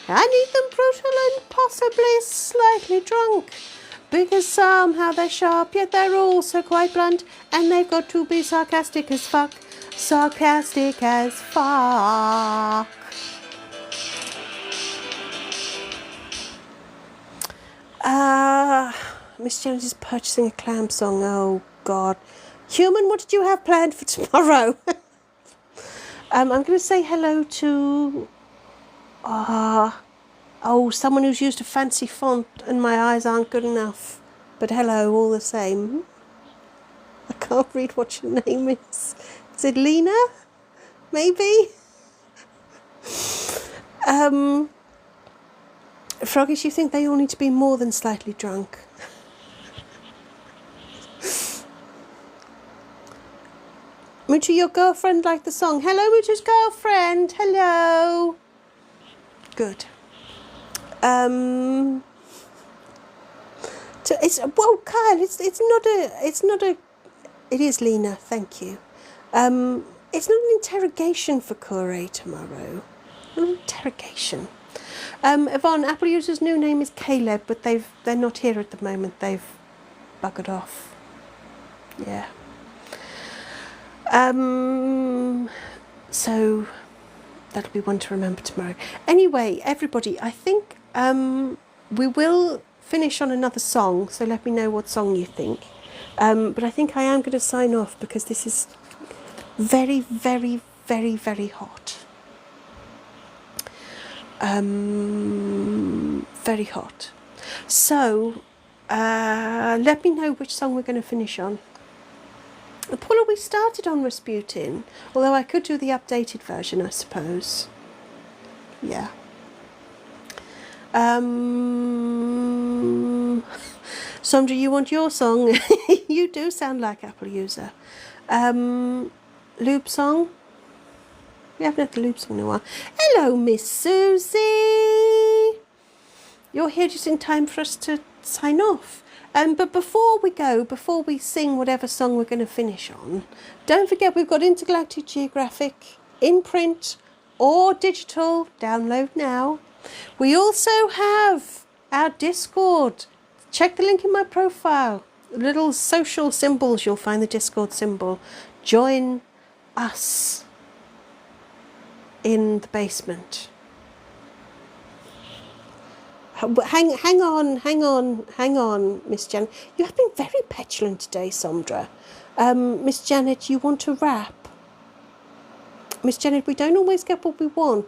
I need them brutal and possibly slightly drunk. Because somehow they're sharp, yet they're also quite blunt. And they've got to be sarcastic as fuck. Sarcastic as fuck. Miss Jones is purchasing a clam song. Oh, God. Human, what did you have planned for tomorrow? I'm going to say hello to... someone who's used a fancy font and my eyes aren't good enough. But hello, all the same. I can't read what your name is. Is it Lena? Maybe? Froggies, you think they all need to be more than slightly drunk? Moochie, your girlfriend liked the song. Hello, Moochie's girlfriend. Hello. Good. So Kyle, it is Lena, thank you. It's not an interrogation for Corey tomorrow. Not an interrogation. Yvonne, Apple User's new name is Caleb, but they're not here at the moment. They've buggered off. Yeah. So that'll be one to remember tomorrow. Anyway, everybody, I think we will finish on another song, so let me know what song you think. But I think I am going to sign off because this is very, very, very, very hot. Very hot. So let me know which song we're going to finish on. Paula, we started on Rasputin, although I could do the updated version, I suppose. Yeah. Sondra, you want your song? You do sound like Apple User. Loop song? We haven't had the loop song in a while. Hello, Miss Susie. You're here just in time for us to sign off. But before we sing whatever song we're going to finish on, don't forget we've got Intergalactic Geographic in print or digital, download now. We also have our Discord. Check the link in my profile. Little social symbols, you'll find the Discord symbol. Join us in the basement. Hang on, Miss Janet. You have been very petulant today, Sondra. Miss Janet, you want to rap? Miss Janet, we don't always get what we want.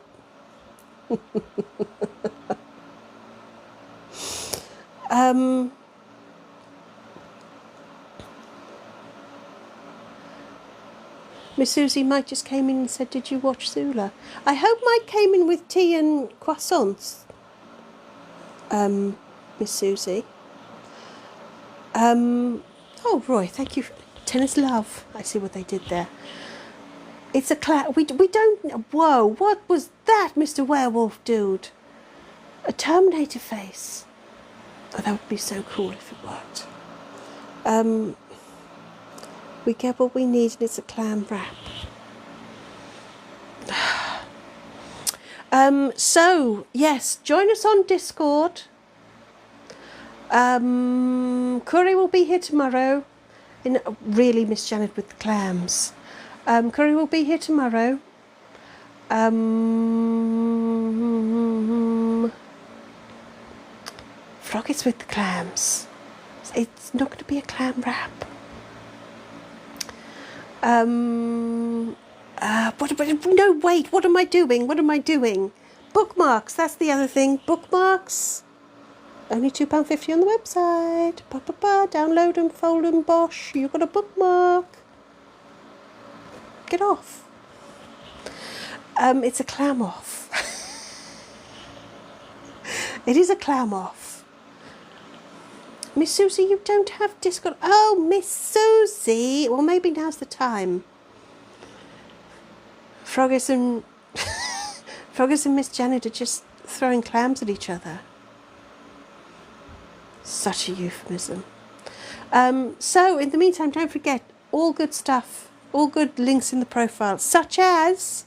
Miss Susie, Mike just came in and said, did you watch Zula? I hope Mike came in with tea and croissants. Miss Susie. Oh, Roy, thank you. Tennis love. I see what they did there. It's a we don't... Whoa, what was that, Mr. Werewolf dude? A Terminator face. Oh, that would be so cool if it worked. We get what we need and it's a clam wrap. So, yes, join us on Discord. Curry will be here tomorrow. Really, Miss Janet with the clams. Curry will be here tomorrow. Froggies with the clams. It's not going to be a clam wrap. No, wait, what am I doing? Bookmarks, that's the other thing. Bookmarks. Only £2.50 on the website. Download them, fold them, bosh. You've got a bookmark. Get off. It's a clam off. It is a clam off. Miss Susie, you don't have Discord. Oh, Miss Susie. Well, maybe now's the time. Froggies and Miss Janet are just throwing clams at each other. Such a euphemism. So, in the meantime, don't forget, all good stuff, all good links in the profile, such as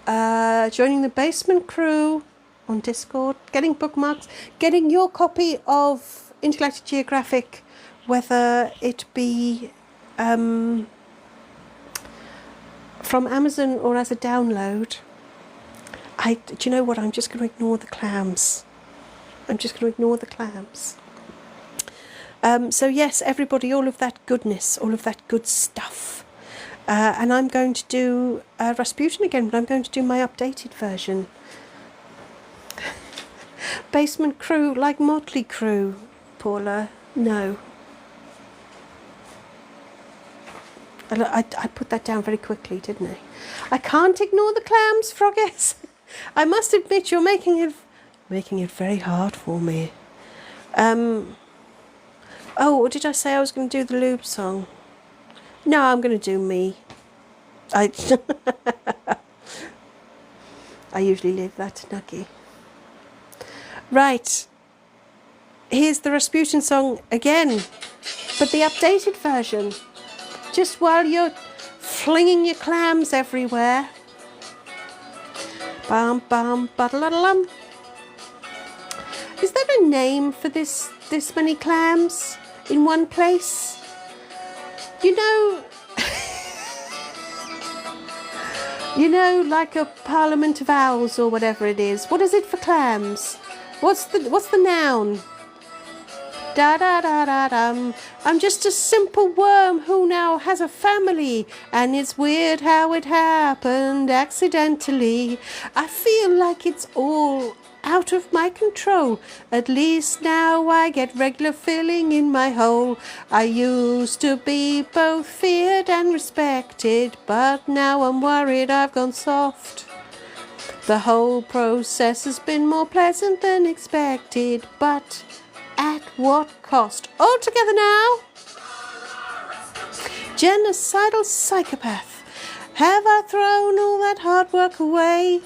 joining the basement crew on Discord, getting bookmarks, getting your copy of Intergalactic Geographic, whether it be from Amazon or as a download. Do you know what? I'm just going to ignore the clams. So yes, everybody, all of that goodness, all of that good stuff. And I'm going to do Rasputin again, but I'm going to do my updated version. Basement crew like Motley Crue, Paula. No. I put that down very quickly, didn't I? I can't ignore the clams, Froggies. I must admit, you're making it very hard for me. Oh, or did I say I was going to do the lube song? No, I'm going to do me. I usually leave that to Nucky. Right. Here's the Rasputin song again, but the updated version. Just while you're flinging your clams everywhere. Bum bum ba-da-la-la-lum. Is there a name for this many clams in one place? You know, like a Parliament of Owls or whatever it is. What is it for clams? What's the noun? Da da da da dum. I'm just a simple worm who now has a family, and it's weird how it happened accidentally. I feel like it's all out of my control. At least now I get regular filling in my hole. I used to be both feared and respected, but now I'm worried I've gone soft. The whole process has been more pleasant than expected, but at what cost? All together now. Genocidal psychopath. Have I thrown all that hard work away?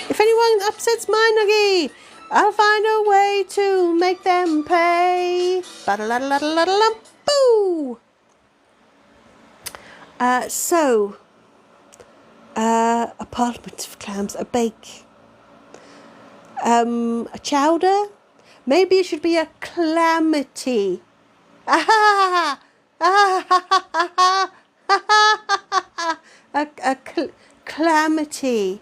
If anyone upsets my nuggy, I'll find a way to make them pay. Ba-da-la-da-la-da-la-boo! So, a parliament of clams, a bake, a chowder. Maybe it should be a calamity. A calamity.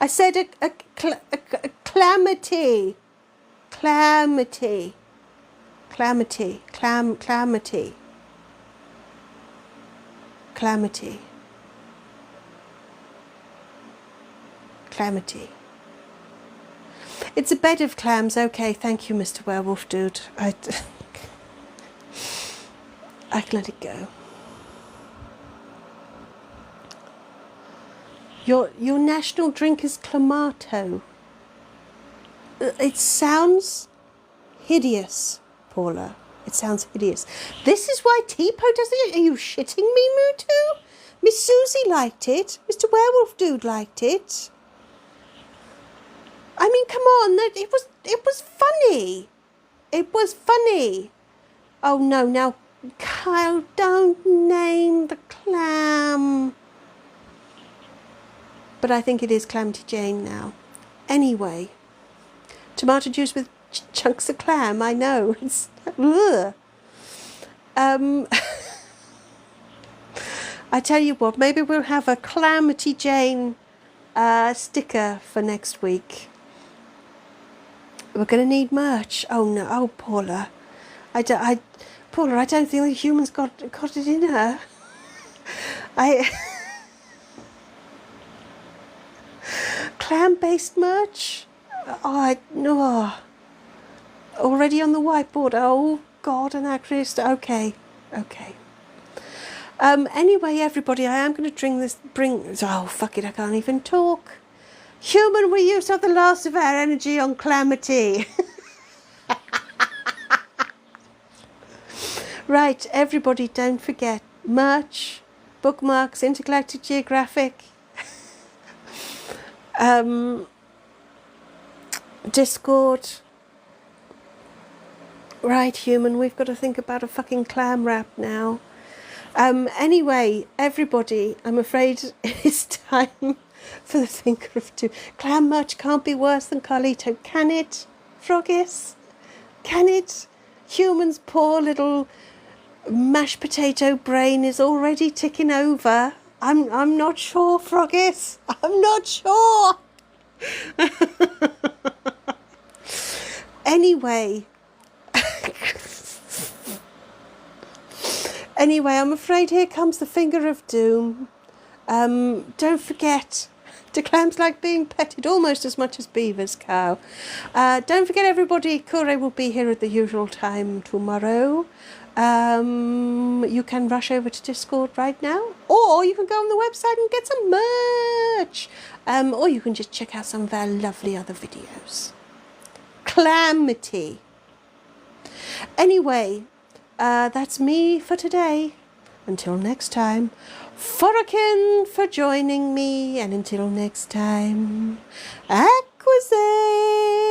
I said a calamity. Calamity. Calamity. Calamity. Calamity. Calamity. It's a bed of clams. Okay, thank you, Mr. Werewolf Dude. I can let it go. Your national drink is Clamato. It sounds hideous, Paula. It sounds hideous. This is why Tipo does it? Are you shitting me, Mutu? Miss Susie liked it. Mr. Werewolf Dude liked it. I mean, come on. It was funny. It was funny. Oh, no. Now, Kyle, don't name the clam. But I think it is Calamity Jane now. Anyway, tomato juice with chunks of clam. I know. It's ugh. I tell you what, maybe we'll have a Calamity Jane sticker for next week. We're going to need merch. Oh no, oh Paula, Paula, I don't think the humans got it in her. Clam-based merch. Oh no. Already on the whiteboard. Oh God, anachronist. Okay. Anyway, everybody, I am going to oh, fuck it, I can't even talk. Human, we used up the last of our energy on calamity. Right, everybody, don't forget merch, bookmarks, Intergalactic Geographic, Discord. Right, human, we've got to think about a fucking clam wrap now. Anyway, everybody, I'm afraid it is time for the finger of doom. Clam merch can't be worse than Carlito, can it, Froggis? Can it? Human's poor little mashed potato brain is already ticking over. I'm not sure, Froggis. I'm not sure. Anyway, I'm afraid here comes the finger of doom. Don't forget, do clams like being petted almost as much as beavers, cow? Don't forget, everybody, Kure will be here at the usual time tomorrow. You can rush over to Discord right now, or you can go on the website and get some merch, or you can just check out some of our lovely other videos. Calamity. Anyway, that's me for today. Until next time, Forokin for joining me, and until next time, Acquisite.